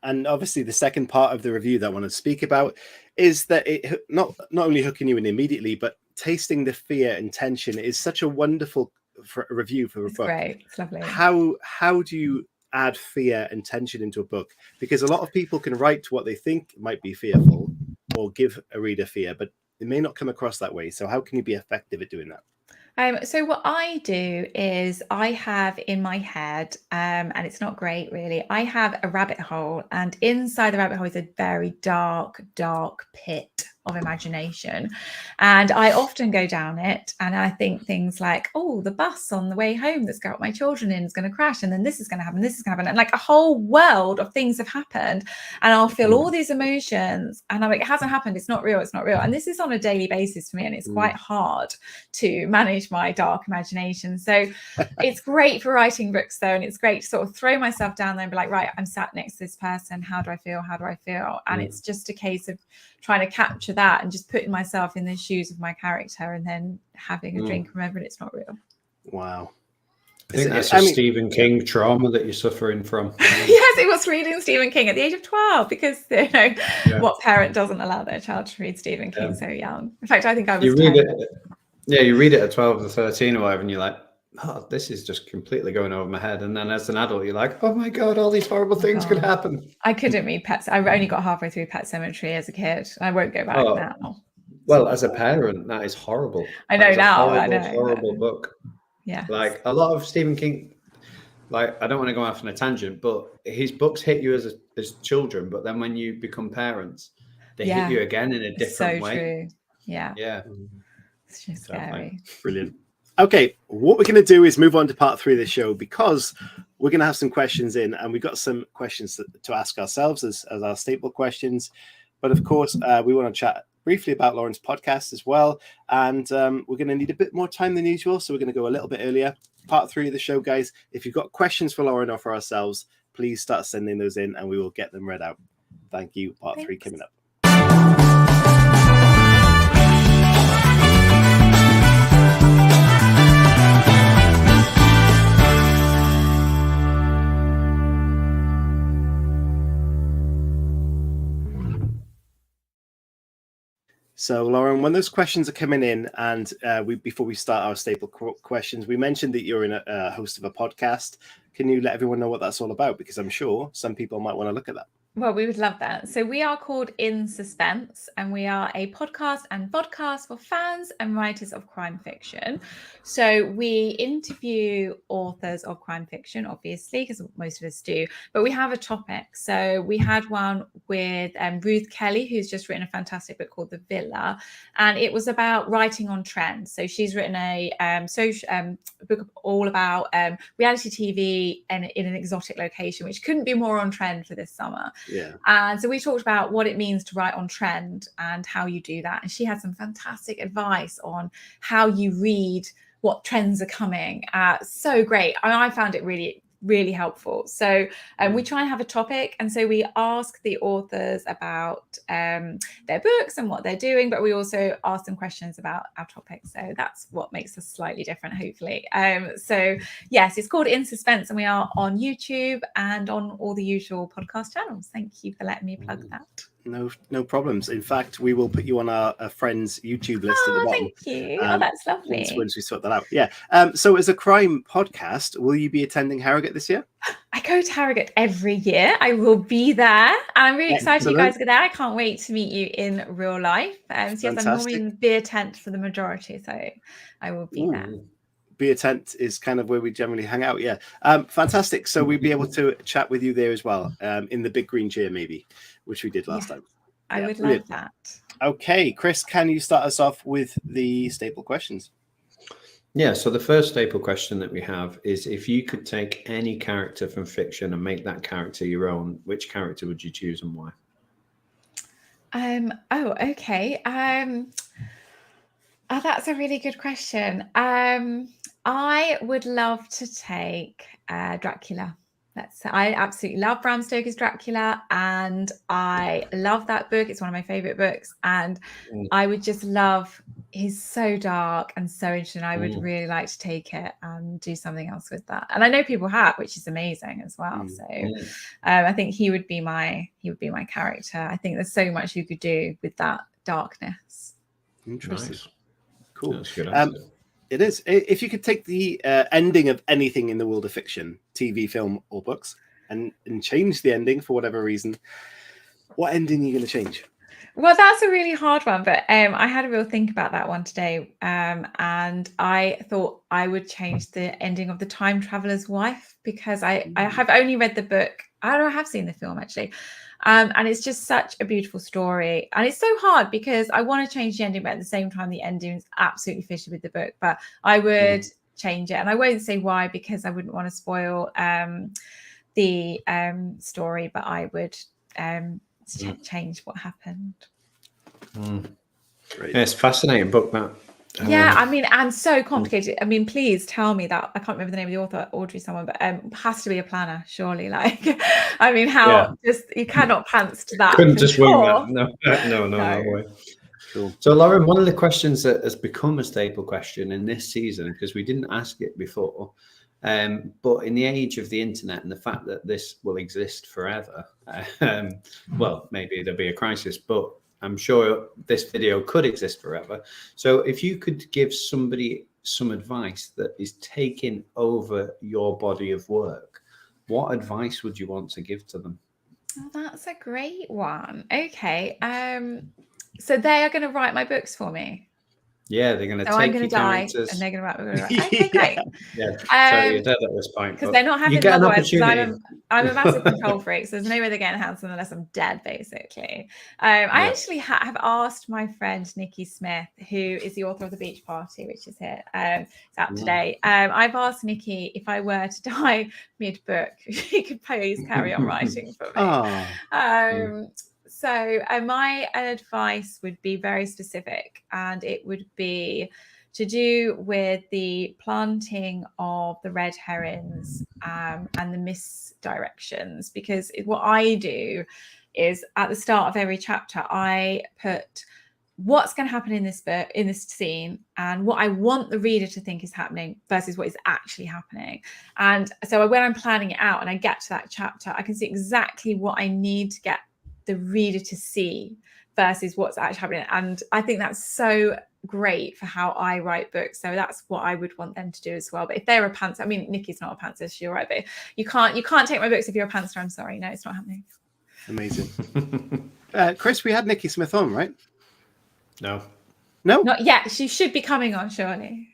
And obviously the second part of the review that I want to speak about is that it not only hooking you in immediately, but tasting the fear and tension is such a wonderful review for a book. Great. It's lovely. How do you add fear and tension into a book? Because a lot of people can write what they think might be fearful or give a reader fear, but it may not come across that way. So how can you be effective at doing that? So what I do is I have in my head, and it's not great really, I have a rabbit hole, and inside the rabbit hole is a very dark, dark pit of imagination. And I often go down it and I think things like, oh, the bus on the way home that's got my children in is going to crash, and then this is going to happen, this is going to happen. And like a whole world of things have happened, and I'll feel all these emotions and I'm like, it hasn't happened, it's not real, it's not real. And this is on a daily basis for me, and it's quite hard to manage my dark imagination. So it's great for writing books though, and it's great to sort of throw myself down there and be like, right, I'm sat next to this person, how do I feel, and it's just a case of trying to capture that and just putting myself in the shoes of my character and then having a drink, remembering it's not real. Wow. I think that's a Stephen King trauma that you're suffering from. Yes, it was reading Stephen King at the age of 12 because, you know, what parent doesn't allow their child to read Stephen King so young? In fact, I think I was 10. You read it at 12 or 13 or whatever, and you're like, oh, this is just completely going over my head. And then as an adult, you're like, oh my God, all these horrible things could happen. I couldn't read Pets. I only got halfway through Pet Sematary as a kid. I won't go back now. Well, as a parent, that is horrible. I know now. Horrible book. Yeah. Like a lot of Stephen King, like I don't want to go off on a tangent, but his books hit you as children, but then when you become parents, they hit you again in a different way. True. Yeah. Yeah. It's just scary. Brilliant. Okay, what we're going to do is move on to part 3 of the show, because we're going to have some questions in, and we've got some questions to ask ourselves as our staple questions. But of course, we want to chat briefly about Lauren's podcast as well. And we're going to need a bit more time than usual, so we're going to go a little bit earlier. Part 3 of the show, guys. If you've got questions for Lauren or for ourselves, please start sending those in and we will get them read out. Thank you. Part 3 coming up. So, Lauren, when those questions are coming in, and before we start our staple questions, we mentioned that you're a host of a podcast. Can you let everyone know what that's all about? Because I'm sure some people might want to look at that. Well, we would love that. So we are called In Suspense, and we are a podcast and vodcast for fans and writers of crime fiction. So we interview authors of crime fiction, obviously, because most of us do, but we have a topic. So we had one with Ruth Kelly, who's just written a fantastic book called The Villa, and it was about writing on trends. So she's written a book all about reality TV and in an exotic location, which couldn't be more on trend for this summer. Yeah. And so we talked about what it means to write on trend and how you do that. And she had some fantastic advice on how you read what trends are coming. So great. I found it really, really helpful. So we try and have a topic. And so we ask the authors about their books and what they're doing, but we also ask them questions about our topic. So that's what makes us slightly different, hopefully. So yes, it's called In Suspense, and we are on YouTube and on all the usual podcast channels. Thank you for letting me plug that. No problems. In fact, we will put you on our friends' YouTube list at the bottom. Thank you. That's lovely. Once we sort that out. Yeah. So as a crime podcast, will you be attending Harrogate this year? I go to Harrogate every year. I will be there. And I'm really excited you guys are there. I can't wait to meet you in real life. So yes, I'm normally in the beer tent for the majority, so I will be there. Beer tent is kind of where we generally hang out. Yeah. Fantastic. So we'd be able to chat with you there as well, in the big green chair maybe, which we did last time. I would love that. Okay, Chris, can you start us off with the staple questions? Yeah, so the first staple question that we have is, if you could take any character from fiction and make that character your own, which character would you choose and why? Okay. That's a really good question. I would love to take Dracula. I absolutely love Bram Stoker's Dracula, and I love that book. It's one of my favorite books, and I would just love. He's so dark and so interesting. I would really like to take it and do something else with that. And I know people have, which is amazing as well. So I think he would be my character. I think there's so much you could do with that darkness. Interesting. Nice. Cool. That's a good answer. It is. If you could take the ending of anything in the world of fiction, TV, film, or books, and change the ending for whatever reason, what ending are you going to change? Well, that's a really hard one, but I had a real think about that one today, and I thought I would change the ending of The Time Traveler's Wife, because I have only read the book. I have seen the film actually. And it's just such a beautiful story. And it's so hard because I want to change the ending, but at the same time, the ending is absolutely fishy with the book. But I would change it. And I won't say why, because I wouldn't want to spoil the story, but I would change what happened. Great. Yeah, it's a fascinating book, that. Yeah, I mean, and so complicated. I mean, please tell me that. I can't remember the name of the author, Audrey someone, but has to be a planner, surely. Like, I mean, just you cannot pants to that. Couldn't just wing that. No way. Cool. So, Lauren, one of the questions that has become a staple question in this season, because we didn't ask it before, but in the age of the internet and the fact that this will exist forever, well, maybe there'll be a crisis, but I'm sure this video could exist forever. So if you could give somebody some advice that is taking over your body of work, what advice would you want to give to them? Oh, that's a great one. Okay. So they are going to write my books for me. Yeah, they're going to take I'm going to die, characters. and they're going to write. Okay, great. Yeah, so you're dead at this point. Because they're not having you get an otherwise. opportunity. I'm a massive control freak, so there's no way they're getting handsome unless I'm dead, basically. I actually have asked my friend Nikki Smith, who is the author of The Beach Party, which is here. It's out today. I've asked Nikki if I were to die mid-book, she could please carry on writing for me. So my advice would be very specific, and it would be to do with the planting of the red herrings and the misdirections, because what I do is at the start of every chapter, I put what's going to happen in this book, in this scene, and what I want the reader to think is happening versus what is actually happening. And so when I'm planning it out and I get to that chapter, I can see exactly what I need to get the reader to see versus what's actually happening. And I think that's so great for how I write books. So that's what I would want them to do as well. But if they're a pantser, I mean, Nikki's not a pantser, she's right, but you can't take my books if you're a pantser. I'm sorry, no, it's not happening. Amazing. Chris, we had Nikki Smith on, right? No. Not yet. She should be coming on, surely.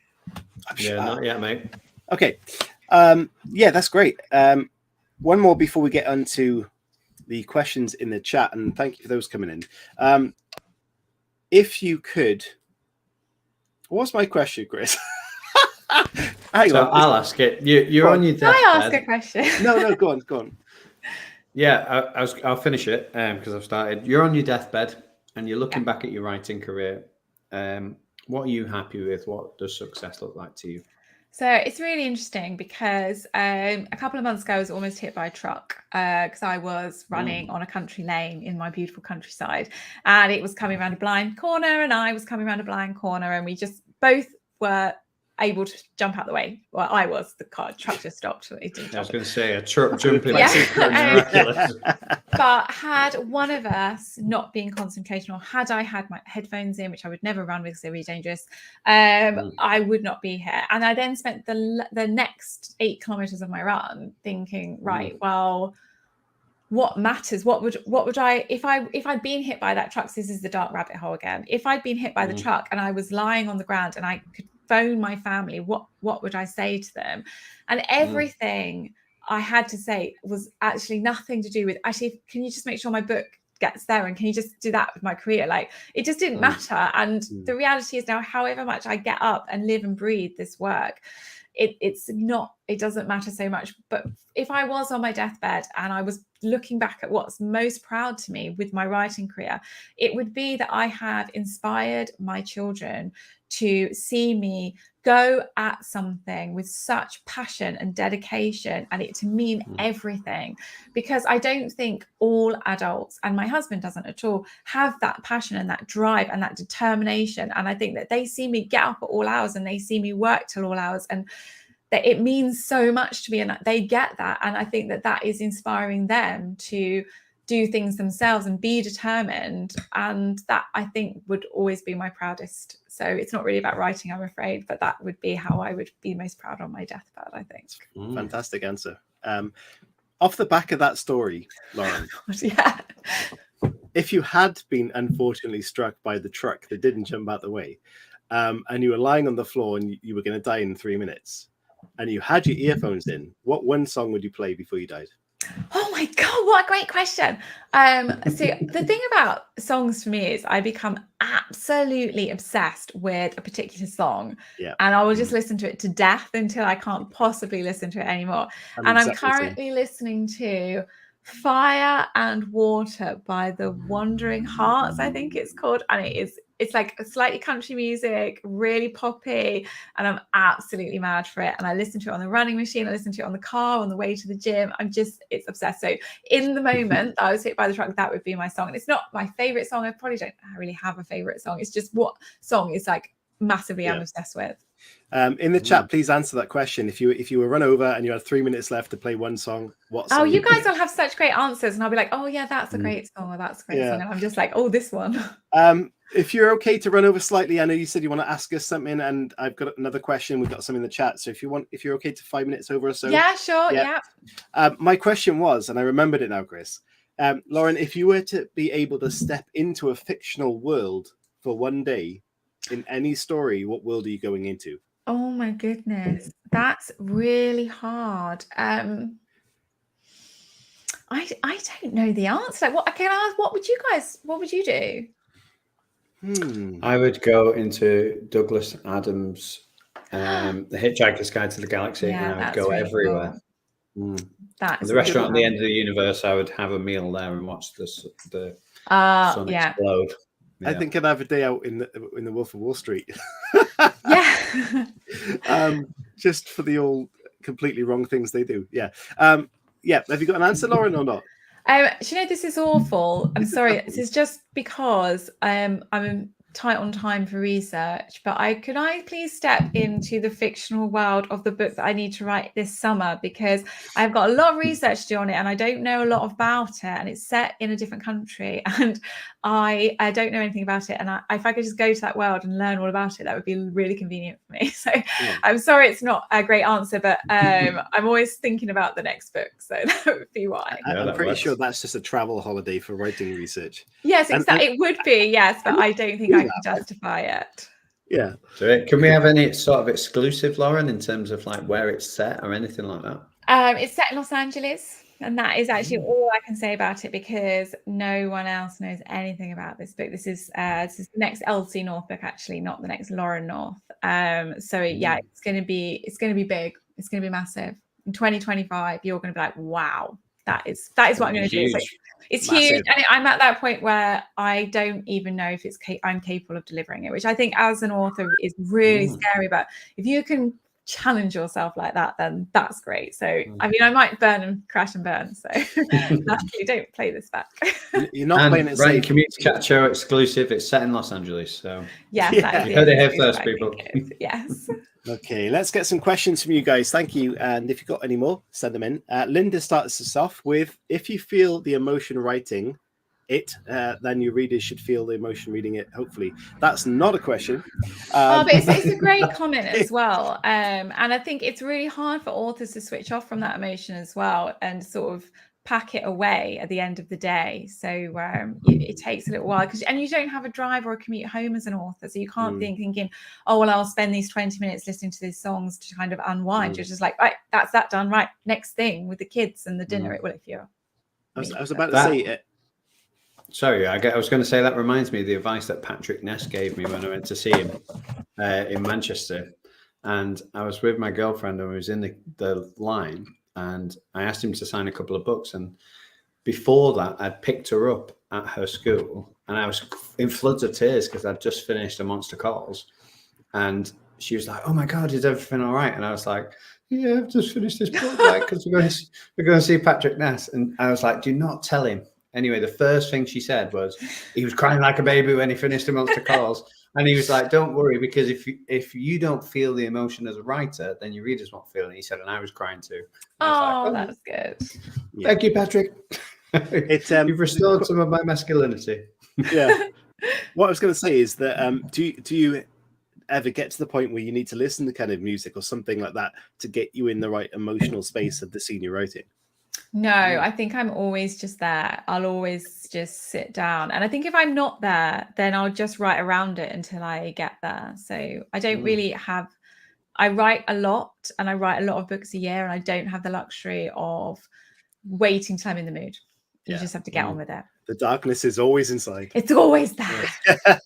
Yeah, not yet, mate. Okay. Yeah, that's great. One more before we get onto the questions in the chat, and thank you for those coming in. If you could, what's my question, Chris? I'll ask it. You're on your deathbed. Can I ask a question? No, go on. Yeah, I'll finish it because I've started. You're on your deathbed and you're looking back at your writing career. What are you happy with? What does success look like to you? So it's really interesting because a couple of months ago, I was almost hit by a truck because I was running on a country lane in my beautiful countryside, and it was coming around a blind corner, and I was coming around a blind corner, and we just both were able to jump out the way. Well, I was. The truck just stopped. It didn't I was jump. going to say a truck jumping. Yeah. But had one of us not been concentrating, or had I had my headphones in, which I would never run with because they're really dangerous, I would not be here. And I then spent the next 8 kilometers of my run thinking, right, well, what matters? What would I, if I'd been hit by that truck, so this is the dark rabbit hole again. If I'd been hit by the truck and I was lying on the ground and I could phone my family, what would I say to them? And everything I had to say was actually nothing to do with, actually, can you just make sure my book gets there, and can you just do that with my career? Like, it just didn't matter. And the reality is now, however much I get up and live and breathe this work, it doesn't matter so much. But if I was on my deathbed and I was looking back at what's most proud to me with my writing career, it would be that I have inspired my children to see me go at something with such passion and dedication, and it to mean everything. Because I don't think all adults, and my husband doesn't at all, have that passion and that drive and that determination. And I think that they see me get up at all hours and they see me work till all hours, and that it means so much to me, and they get that. And I think that that is inspiring them to do things themselves and be determined. And that, I think, would always be my proudest. So it's not really about writing, I'm afraid, but that would be how I would be most proud on my deathbed, I think. Fantastic answer. Off the back of that story, Lauren, yeah. If you had been unfortunately struck by the truck that didn't jump out the way, and you were lying on the floor and you were going to die in 3 minutes, and you had your earphones in, what one song would you play before you died? Oh my God, what a great question. So the thing about songs for me is I become absolutely obsessed with a particular song, and I will just listen to it to death until I can't possibly listen to it anymore. I'm currently listening to Fire and Water by the Wandering Hearts, I think it's called, and it's like a slightly country music, really poppy, and I'm absolutely mad for it. And I listen to it on the running machine, I listen to it on the car on the way to the gym. It's obsessed. So in the moment that I was hit by the truck, that would be my song. And it's not my favorite song. I probably don't really have a favorite song. It's just what song is like massively I'm obsessed with. In the chat, please answer that question. If you were run over and you had 3 minutes left to play one song, what song? Oh, you guys will have such great answers, and I'll be like, oh yeah, that's a great song, or that's a great song, and I'm just like, oh, this one. If you're okay to run over slightly, I know you said you want to ask us something, and I've got another question. We've got some in the chat, so if you're okay to 5 minutes over or so. Yeah, sure. Yeah. My question was, and I remembered it now, Chris. Lauren, if you were to be able to step into a fictional world for one day in any story, what world are you going into? Oh my goodness, that's really hard. I don't know the answer. Like, what I can ask, what would you do? I would go into Douglas Adams' The Hitchhiker's Guide to the Galaxy, and I would go really everywhere. Cool. The restaurant at the end of the universe, I would have a meal there and watch the sun explode. I think I'd have a day out in the Wolf of Wall Street. Just for the all completely wrong things they do. Have you got an answer, Lauren, or not? Do you know, this is awful. I'm sorry. This is just because I'm tight on time for research, but could I please step into the fictional world of the book that I need to write this summer, because I've got a lot of research to do on it and I don't know a lot about it, and it's set in a different country and I don't know anything about it, and if I could just go to that world and learn all about it, that would be really convenient for me. So I'm sorry it's not a great answer, but I'm always thinking about the next book, so that would be why. I'm pretty sure that's just a travel holiday for writing research. Yes, exactly. It would be, yes, but I don't think I can justify it. Yeah. So can we have any sort of exclusive, Lauren, in terms of like where it's set or anything like that? It's set in Los Angeles, and that is actually all I can say about it, because no one else knows anything about this book. This is the next Elsie North book, actually, not the next Lauren North. So yeah, it's going to be big. It's going to be massive. In 2025, you're going to be like, wow, that is what I'm going to do. So it's massive. Huge, and I'm at that point where I don't even know if I'm capable of delivering it, which I think as an author is really scary. But if you can challenge yourself like that, then that's great. So I mean, I might crash and burn, so you don't play this back. You're not playing it safe. Community Chat Show exclusive. It's set in Los Angeles, so yes, you heard it here first, people. Yes. Okay, let's get some questions from you guys. Thank you. And if you've got any more, send them in. Linda starts us off with, if you feel the emotion writing it, then your readers should feel the emotion reading it, hopefully. That's not a question. But it's a great comment as well. And I think it's really hard for authors to switch off from that emotion as well and sort of pack it away at the end of the day. So it takes a little while, and you don't have a drive or a commute home as an author, so you can't be thinking, oh well, I'll spend these 20 minutes listening to these songs to kind of unwind. You're just like, right, that's that done, right, next thing with the kids and the dinner. Well, if you're I was about to say it. Sorry, I was going to say that reminds me of the advice that Patrick Ness gave me when I went to see him in Manchester, and I was with my girlfriend and we was in the line, and I asked him to sign a couple of books. And before that, I'd picked her up at her school and I was in floods of tears because I'd just finished A Monster Calls. And she was like, oh my God, is everything all right? And I was like, yeah, I've just finished this book, because we're going to see Patrick Ness. And I was like, do not tell him. Anyway, the first thing she said was he was crying like a baby when he finished A Monster Calls. And he was like, don't worry, because if you don't feel the emotion as a writer, then your readers won't feel it. And he said, and I was crying too. Oh, that's good. Thank you, Patrick. You've restored some of my masculinity. Yeah. What I was going to say is that do you ever get to the point where you need to listen to kind of music or something like that to get you in the right emotional space of the scene you're writing? No, I think I'm always just there. I'll always just sit down. And I think if I'm not there, then I'll just write around it until I get there. So I don't really I write a lot, and I write a lot of books a year, and I don't have the luxury of waiting till I'm in the mood. You just have to get on with it. The darkness is always inside. It's always there.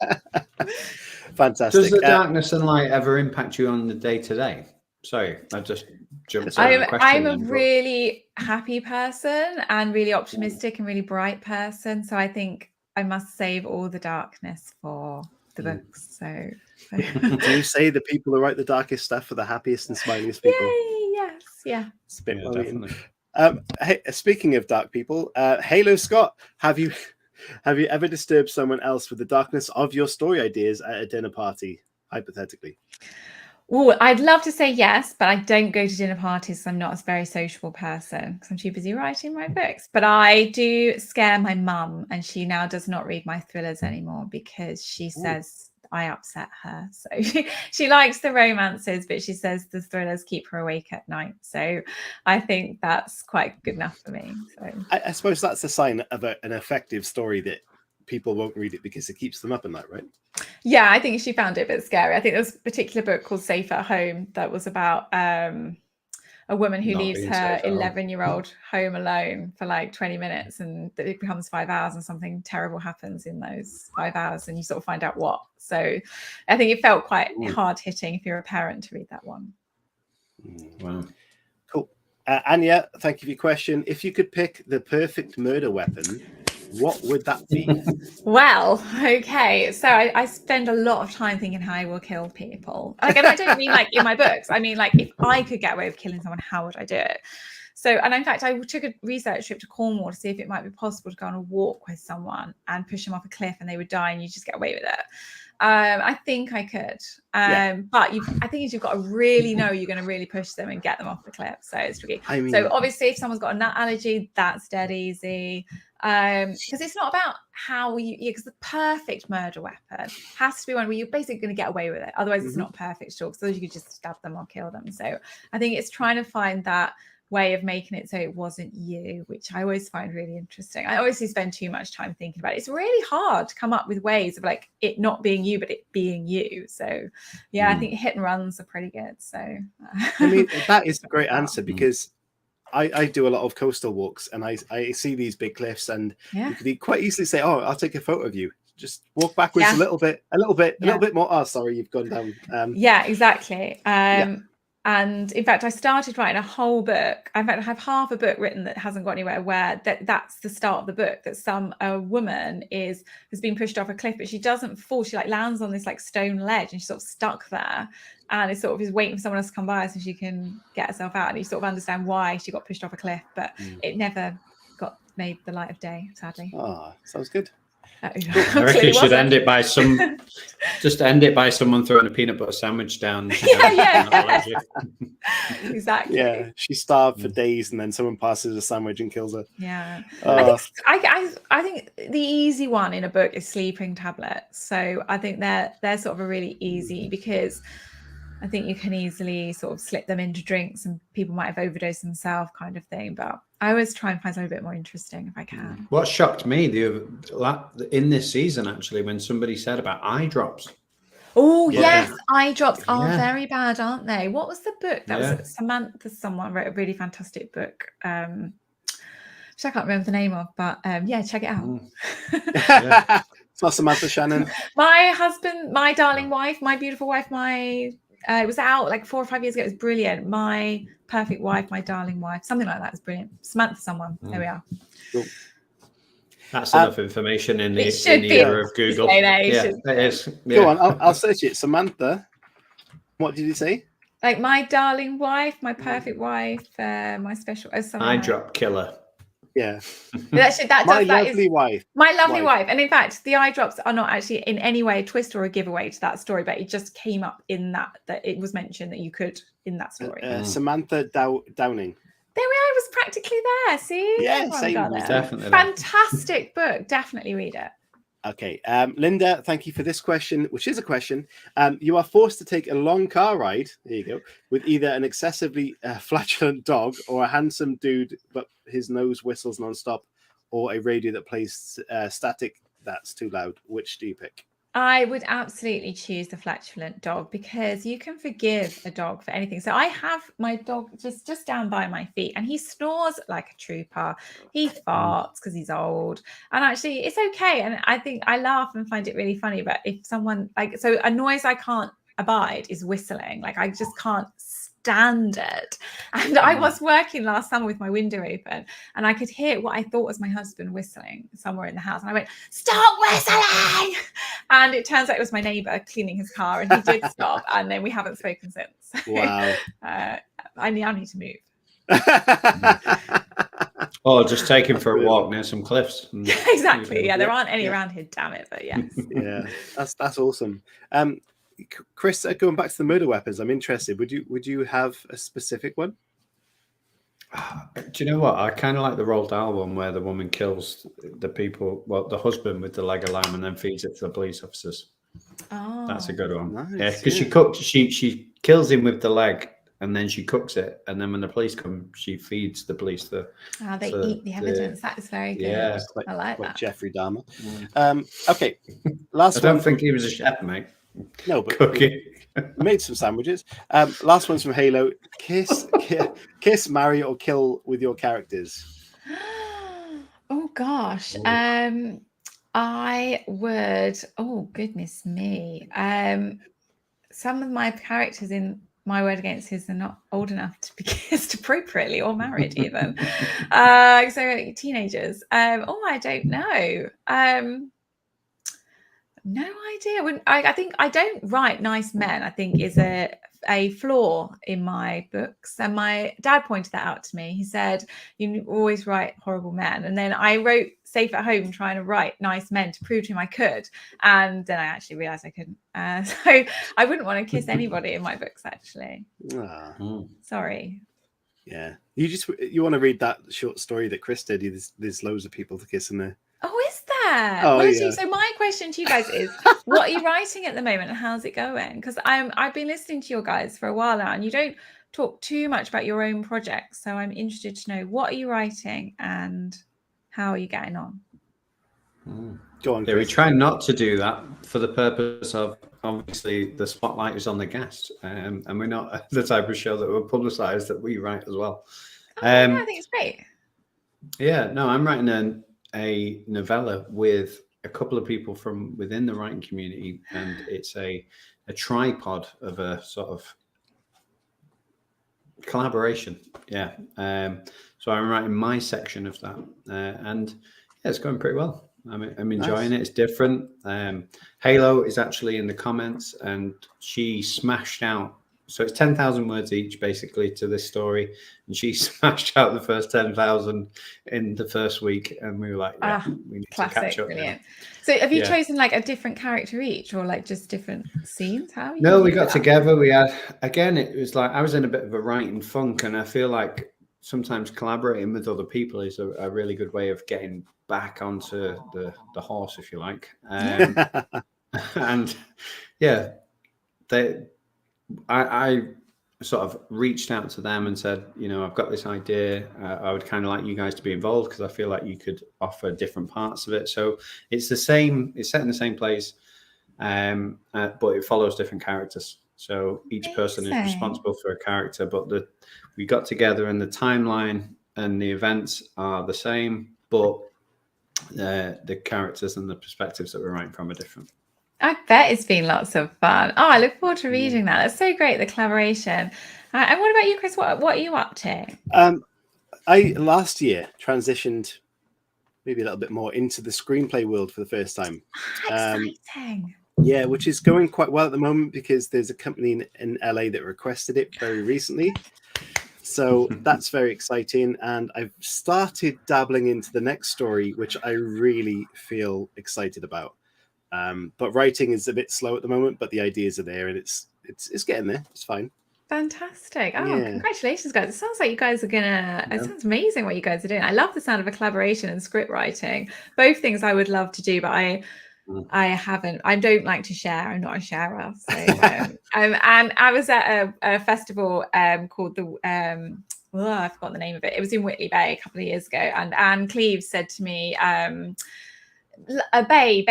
Fantastic. Does the darkness and light ever impact you on the day-to-day? Sorry, I just jumped on the question. I'm a really happy person and really optimistic and really bright person. So I think I must save all the darkness for the books. So do you say the people who write the darkest stuff are the happiest and smiliest people? Yay, yes, yeah. Definitely. Hey, speaking of dark people, Halo Scott, have you ever disturbed someone else with the darkness of your story ideas at a dinner party, hypothetically? Oh, I'd love to say yes, but I don't go to dinner parties, so I'm not a very sociable person because I'm too busy writing my books. But I do scare my mum, and she now does not read my thrillers anymore because she says I upset her. So she likes the romances, but she says the thrillers keep her awake at night. So I think that's quite good enough for me. So I suppose that's a sign of an effective story, that people won't read it because it keeps them up at night, right? Yeah, I think she found it a bit scary. I think there was a particular book called Safe at Home that was about a woman who leaves her 11-year-old home alone for like 20 minutes, and it becomes 5 hours, and something terrible happens in those 5 hours, and you sort of find out what. So I think it felt quite hard hitting if you're a parent to read that one. Wow. Cool. Anya, thank you for your question. If you could pick the perfect murder weapon, what would that be? Well, okay. So I spend a lot of time thinking how I will kill people. Like, and I don't mean like in my books. I mean, like, if I could get away with killing someone, how would I do it? So, and in fact, I took a research trip to Cornwall to see if it might be possible to go on a walk with someone and push them off a cliff and they would die and you just get away with it. I think I could. But I think you've got to really know you're going to really push them and get them off the cliff. So it's tricky. I mean, so obviously if someone's got a nut allergy, that's dead easy. Because it's not about how because the perfect murder weapon has to be one where you're basically going to get away with it. Otherwise it's not perfect at all, because you could just stab them or kill them. So I think it's trying to find that way of making it so it wasn't you, which I always find really interesting. I obviously spend too much time thinking about it. It's really hard to come up with ways of like it not being you, but it being you. So yeah, I think hit and runs are pretty good. So I mean, that is a great answer, because I do a lot of coastal walks and I see these big cliffs, and you could quite easily say, oh, I'll take a photo of you. Just walk backwards a little bit more. Oh, sorry, you've gone down. Yeah, exactly. And in fact, I started writing a whole book. In fact, I have half a book written that hasn't got anywhere, where that's the start of the book, that a woman has been pushed off a cliff, but she doesn't fall. She like lands on this like stone ledge and she's sort of stuck there, and it's sort of is waiting for someone else to come by so she can get herself out. And you sort of understand why she got pushed off a cliff, but it never got made the light of day, sadly. Oh, sounds good. I reckon you should end it by someone throwing a peanut butter sandwich down. Exactly. Yeah, she starved for days, and then someone passes a sandwich and kills her. Yeah, I think the easy one in a book is sleeping tablets. So I think they're sort of a really easy, because I think you can easily sort of slip them into drinks and people might have overdosed themselves, kind of thing. But I always try and find something a bit more interesting if I can. What shocked me in this season, actually, when somebody said about eye drops. Oh, yes, eye drops are very bad, aren't they? What was the book? That was Samantha, someone wrote a really fantastic book. Which I can't remember the name of, but check it out. It's not Samantha Shannon. My husband, my darling wife, my beautiful wife, it was out like 4 or 5 years ago. It was brilliant. My perfect wife, my darling wife, something like that. It's brilliant. Samantha someone. There we are. Cool. That's enough information in the era of Google. It is. Yeah. Go on, I'll search it. Samantha, what did you say? Like my darling wife, my perfect wife, my special eye drop killer. Yeah. My lovely wife. And in fact, the eye drops are not actually in any way a twist or a giveaway to that story, but it just came up in that it was mentioned that you could in that story. Samantha Downing. There we are. I was practically there. See? Yeah, same. Definitely. Fantastic book. Definitely read it. Okay. Linda, thank you for this question, which is a question. You are forced to take a long car ride, there you go, with either an excessively flatulent dog or a handsome dude, but his nose whistles nonstop, or a radio that plays static that's too loud. Which do you pick? I would absolutely choose the flatulent dog, because you can forgive a dog for anything. So I have my dog just down by my feet, and he snores like a trooper. He farts because he's old, and actually it's okay. And I think I laugh and find it really funny. But if someone so a noise I can't abide is whistling. Like I just can't stand it. And I was working last summer with my window open, and I could hear what I thought was my husband whistling somewhere in the house, and I went, "Stop whistling!" And it turns out it was my neighbor cleaning his car, and he did stop, and then we haven't spoken since. Wow. I now need to move. Or just take him for a walk near some cliffs. Exactly. Yeah, there aren't any around here, damn it. But yes. Yeah, that's awesome. Chris, going back to the murder weapons, I'm interested. Would you have a specific one? Do you know what? I kind of like the Roald Dahl one, where the woman kills the people, the husband with the leg of lamb, and then feeds it to the police officers. Oh, that's a good one. Nice, because she kills him with the leg, and then she cooks it, and then when the police come, she feeds the police they eat the evidence. That is very good. Yeah, I like that. Jeffrey Dahmer. Okay, last one. I don't think he was a chef, mate. No, but cooking. Made some sandwiches. Last one's from Halo. Kiss, marry, or kill with your characters. Oh gosh. I would. Oh goodness me. Some of my characters in My Word Against His are not old enough to be kissed appropriately or married even. So teenagers. I don't know. No idea. I think I don't write nice men, I think is a flaw in my books. And my dad pointed that out to me. He said, you always write horrible men. And then I wrote Safe at Home trying to write nice men to prove to him I could. And then I actually realized I couldn't. So I wouldn't want to kiss anybody in my books, actually. Sorry. Yeah. You want to read that short story that Chris did? There's loads of people to kiss in there. Oh, is there? Oh, yeah. So my question to you guys is, what are you writing at the moment and how's it going? Because I've been listening to your guys for a while now and you don't talk too much about your own projects. So I'm interested to know, what are you writing and how are you getting on? Go on, Chris. We try not to do that for the purpose of, obviously, the spotlight is on the guest. And we're not the type of show that will publicise that we write as well. I think it's great. Yeah, no, I'm writing a novella with a couple of people from within the writing community, and it's a tripod of a sort of collaboration. Yeah. So I'm writing my section of that, and yeah, it's going pretty well. I'm enjoying it. It's different. Halo is actually in the comments, and she smashed out. So it's 10,000 words each, basically, to this story, and she smashed out the first 10,000 in the first week, and we were like, "Yeah, we need classic, to catch up." Brilliant. So, have you chosen like a different character each, or like just different scenes? How? No, we got together. We had it was like I was in a bit of a writing funk, and I feel like sometimes collaborating with other people is a really good way of getting back onto the horse, if you like. And yeah, I sort of reached out to them and said, I've got this idea. I would kind of like you guys to be involved because I feel like you could offer different parts of it. So it's the same. It's set in the same place, but it follows different characters. So each person is responsible for a character, but we got together and the timeline and the events are the same, but the characters and the perspectives that we're writing from are different. I bet it's been lots of fun. Oh, I look forward to reading that. That's so great, the collaboration. And what about you, Chris? What are you up to? I last year transitioned maybe a little bit more into the screenplay world for the first time. Exciting. Yeah, which is going quite well at the moment because there's a company in LA that requested it very recently. So that's very exciting. And I've started dabbling into the next story, which I really feel excited about. But writing is a bit slow at the moment, but the ideas are there and it's getting there. It's fine. Fantastic. Oh, yeah. Congratulations, guys. It sounds like you guys are it sounds amazing what you guys are doing. I love the sound of a collaboration and script writing. Both things I would love to do, but I haven't. I don't like to share. I'm not a sharer. So, and I was at a festival called I forgot the name of it. It was in Whitley Bay a couple of years ago. And Anne Cleves said to me, Bay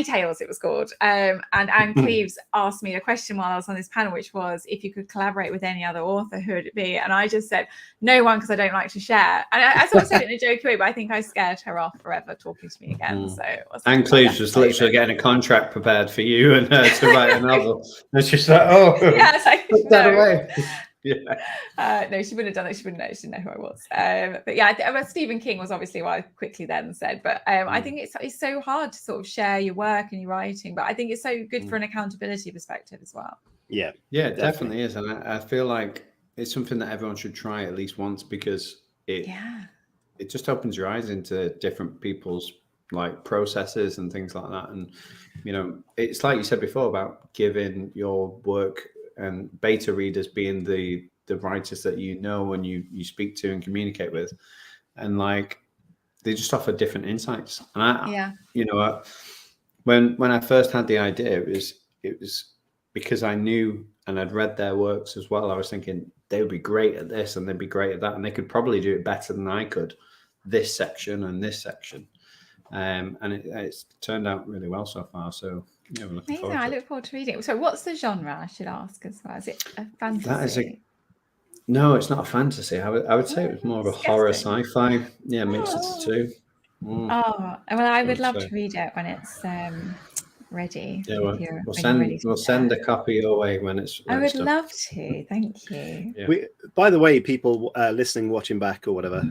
Tales, it was called. And Anne Cleves asked me a question while I was on this panel, which was, if you could collaborate with any other author, who would it be? And I just said, no one, because I don't like to share. And I sort of said it in a joking way, but I think I scared her off forever talking to me again. So Anne Cleves was literally getting a contract prepared for you and her to write a novel. And she's like, yes, put that away. Yeah. No, she wouldn't have done it. She wouldn't know. She didn't know who I was. But yeah, Stephen King was obviously what I quickly then said. But I think it's so hard to sort of share your work and your writing. But I think it's so good for an accountability perspective as well. Yeah, it definitely is, and I feel like it's something that everyone should try at least once because it just opens your eyes into different people's like processes and things like that. And it's like you said before about giving your work and beta readers being the writers that and you speak to and communicate with, and like they just offer different insights. And when I first had the idea, it was because I knew and I'd read their works as well. I was thinking they would be great at this and they'd be great at that, and they could probably do it better than I could, this section and this section. And it's turned out really well so far. So yeah, we're looking forward to it. I look forward to reading it. So what's the genre, I should ask as well? Is it a fantasy? No, it's not a fantasy. I would say it was more of a horror sci-fi. Yeah, mixed of the two. Oh, well, I would love to read it when it's ready. Yeah, we'll send a copy your way when it's I would love to. Thank you. Yeah. By the way, people listening, watching back or whatever,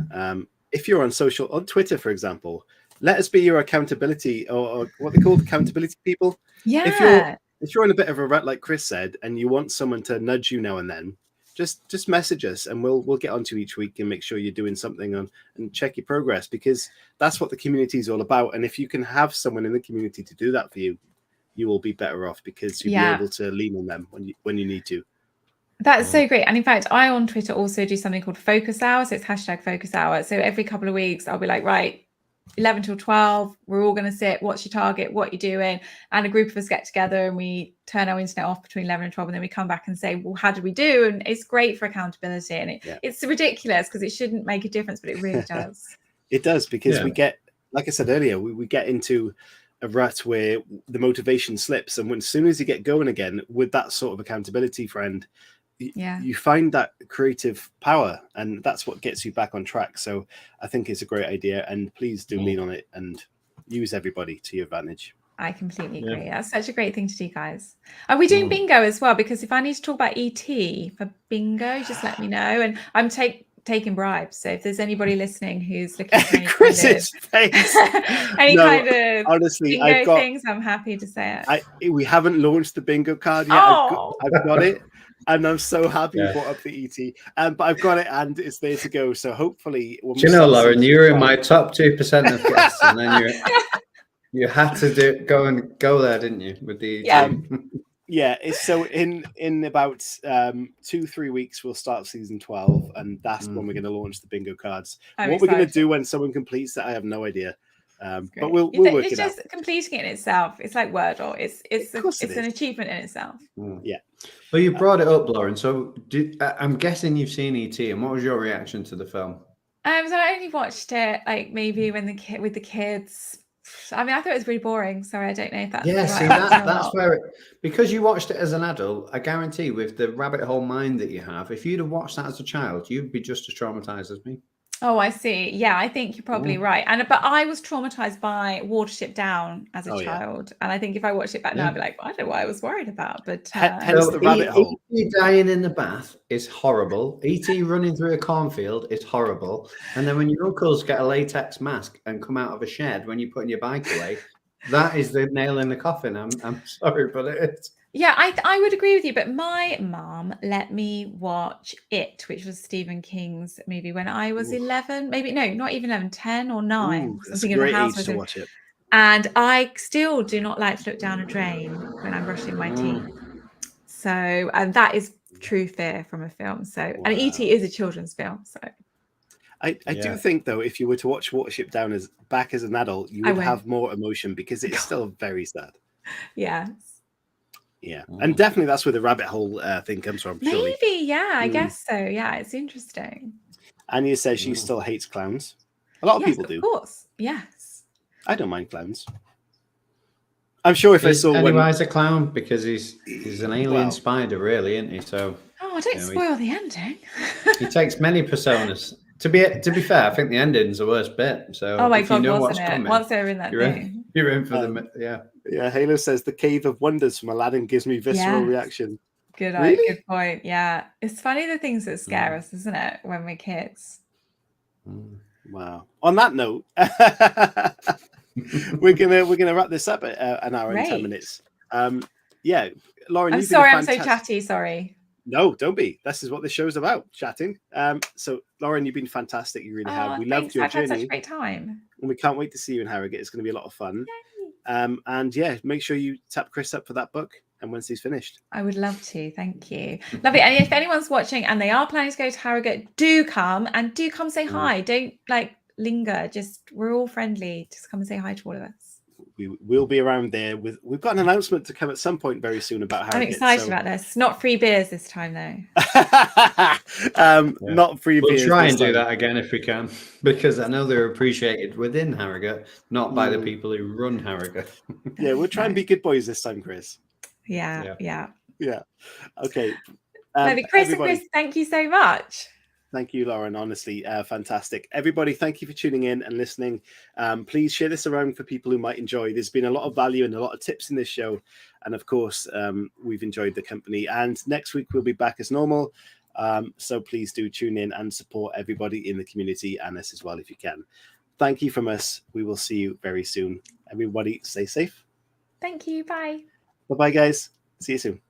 if you're on Twitter, for example, let us be your accountability, or what they called accountability people. Yeah. If you're in a bit of a rut, like Chris said, and you want someone to nudge you now and then, just message us, and we'll get onto each week and make sure you're doing something and check your progress, because that's what the community is all about. And if you can have someone in the community to do that for you, you will be better off, because you'll be able to lean on them when you need to. That's so great. And in fact, I on Twitter also do something called Focus Hour. So it's #FocusHour. So every couple of weeks, I'll be like, right, 11 till 12, we're all going to sit, what's your target, what you're doing. And a group of us get together and we turn our internet off between 11 and 12. And then we come back and say, well, how did we do? And it's great for accountability. And it's ridiculous because it shouldn't make a difference, but it really does. It does, because we get, like I said earlier, we get into a rut where the motivation slips. And as soon as you get going again with that sort of accountability friend, you find that creative power, and that's what gets you back on track. So I think it's a great idea, and please do lean on it and use everybody to your advantage. I completely agree. That's such a great thing to do, guys. Are we doing bingo as well? Because if I need to talk about ET for bingo, just let me know. And I'm taking bribes. So if there's anybody listening who's looking for any Chris's face. kind of honestly, bingo things, I'm happy to say it. We haven't launched the bingo card yet. I've got it. And I'm so happy you brought up the ET. But I've got it and it's there to go. So hopefully... Do you know, Lauren, you were in my top 2% of guests, and then you had to go there, didn't you, with the ET? Yeah, so in about 2-3 weeks, we'll start season 12, and that's when we're going to launch the bingo cards. What we're going to do when someone completes that, I have no idea. But we'll work it out. It's just completing it in itself. It's like Wordle. It's an achievement in itself. Yeah. Well, you brought it up, Lauren. So I'm guessing you've seen ET, and what was your reaction to the film? So I only watched it like maybe with the kids. I mean, I thought it was really boring. Sorry, I don't know if that's that's where because you watched it as an adult. I guarantee, with the rabbit hole mind that you have, if you'd have watched that as a child, you'd be just as traumatized as me. Oh, I see. Yeah, I think you're probably right. But I was traumatized by Watership Down as a child, and I think if I watched it back now, I'd be like, I don't know what I was worried about. But hence the rabbit hole. E.T. dying in the bath is horrible. E.T. running through a cornfield is horrible. And then when your uncles get a latex mask and come out of a shed when you're putting your bike away, that is the nail in the coffin. I'm sorry, but it is. Yeah, I would agree with you, but my mum let me watch It, which was Stephen King's movie, when I was 11, maybe, no, not even 11, 10 or 9. It's a great age to watch it. And I still do not like to look down a drain when I'm brushing my teeth. So, and that is true fear from a film. So, and E.T. is a children's film, so. I do think, though, if you were to watch Watership Down back as an adult, you would have more emotion, because it's still very sad. Yes. Yeah, and definitely that's where the rabbit hole thing comes from. Surely. Maybe, yeah, I guess so. Yeah, it's interesting. Anya says she still hates clowns. A lot of people do. Of course, yes. I don't mind clowns. I'm sure if I saw Pennywise's a clown because he's an alien spider, really, isn't he? So. Oh, don't spoil the ending. He takes many personas. To be fair, I think the ending's the worst bit. So oh my God, you know wasn't it? Coming, once they're in that thing. You're in for the Yeah, Halo says the Cave of Wonders from Aladdin gives me visceral reaction. Good point. Yeah, it's funny the things that scare us, isn't it, when we're kids? Wow. On that note, we're gonna wrap this up at an hour and 10 minutes. Yeah, Lauren. I'm sorry, I'm so chatty. Sorry. No, don't be. This is what this show's about, chatting. So, Lauren, you've been fantastic. You really have. We loved your journey. I've had such a great time. And we can't wait to see you in Harrogate. It's going to be a lot of fun. And yeah, make sure you tap Chris up for that book, and once he's finished. I would love to. Thank you. Love it. And if anyone's watching and they are planning to go to Harrogate, do come say hi. Don't linger. We're all friendly. Just come and say hi to all of us. We will be around there. We've got an announcement to come at some point very soon about Harrogate. I'm excited about this. Not free beers this time, though. Not free beers. We'll try and do that again if we can, because I know they're appreciated within Harrogate, not by the people who run Harrogate. Yeah, we'll try and be good boys this time, Chris. Yeah. Okay. Chris and Chris, thank you so much. Thank you, Lauren. Honestly, fantastic. Everybody, thank you for tuning in and listening. Please share this around for people who might enjoy. There's been a lot of value and a lot of tips in this show. And of course, we've enjoyed the company. And next week, we'll be back as normal. So please do tune in and support everybody in the community and us as well if you can. thank you from us. We will see you very soon. Everybody, stay safe. Thank you. Bye. Bye-bye, guys. See you soon.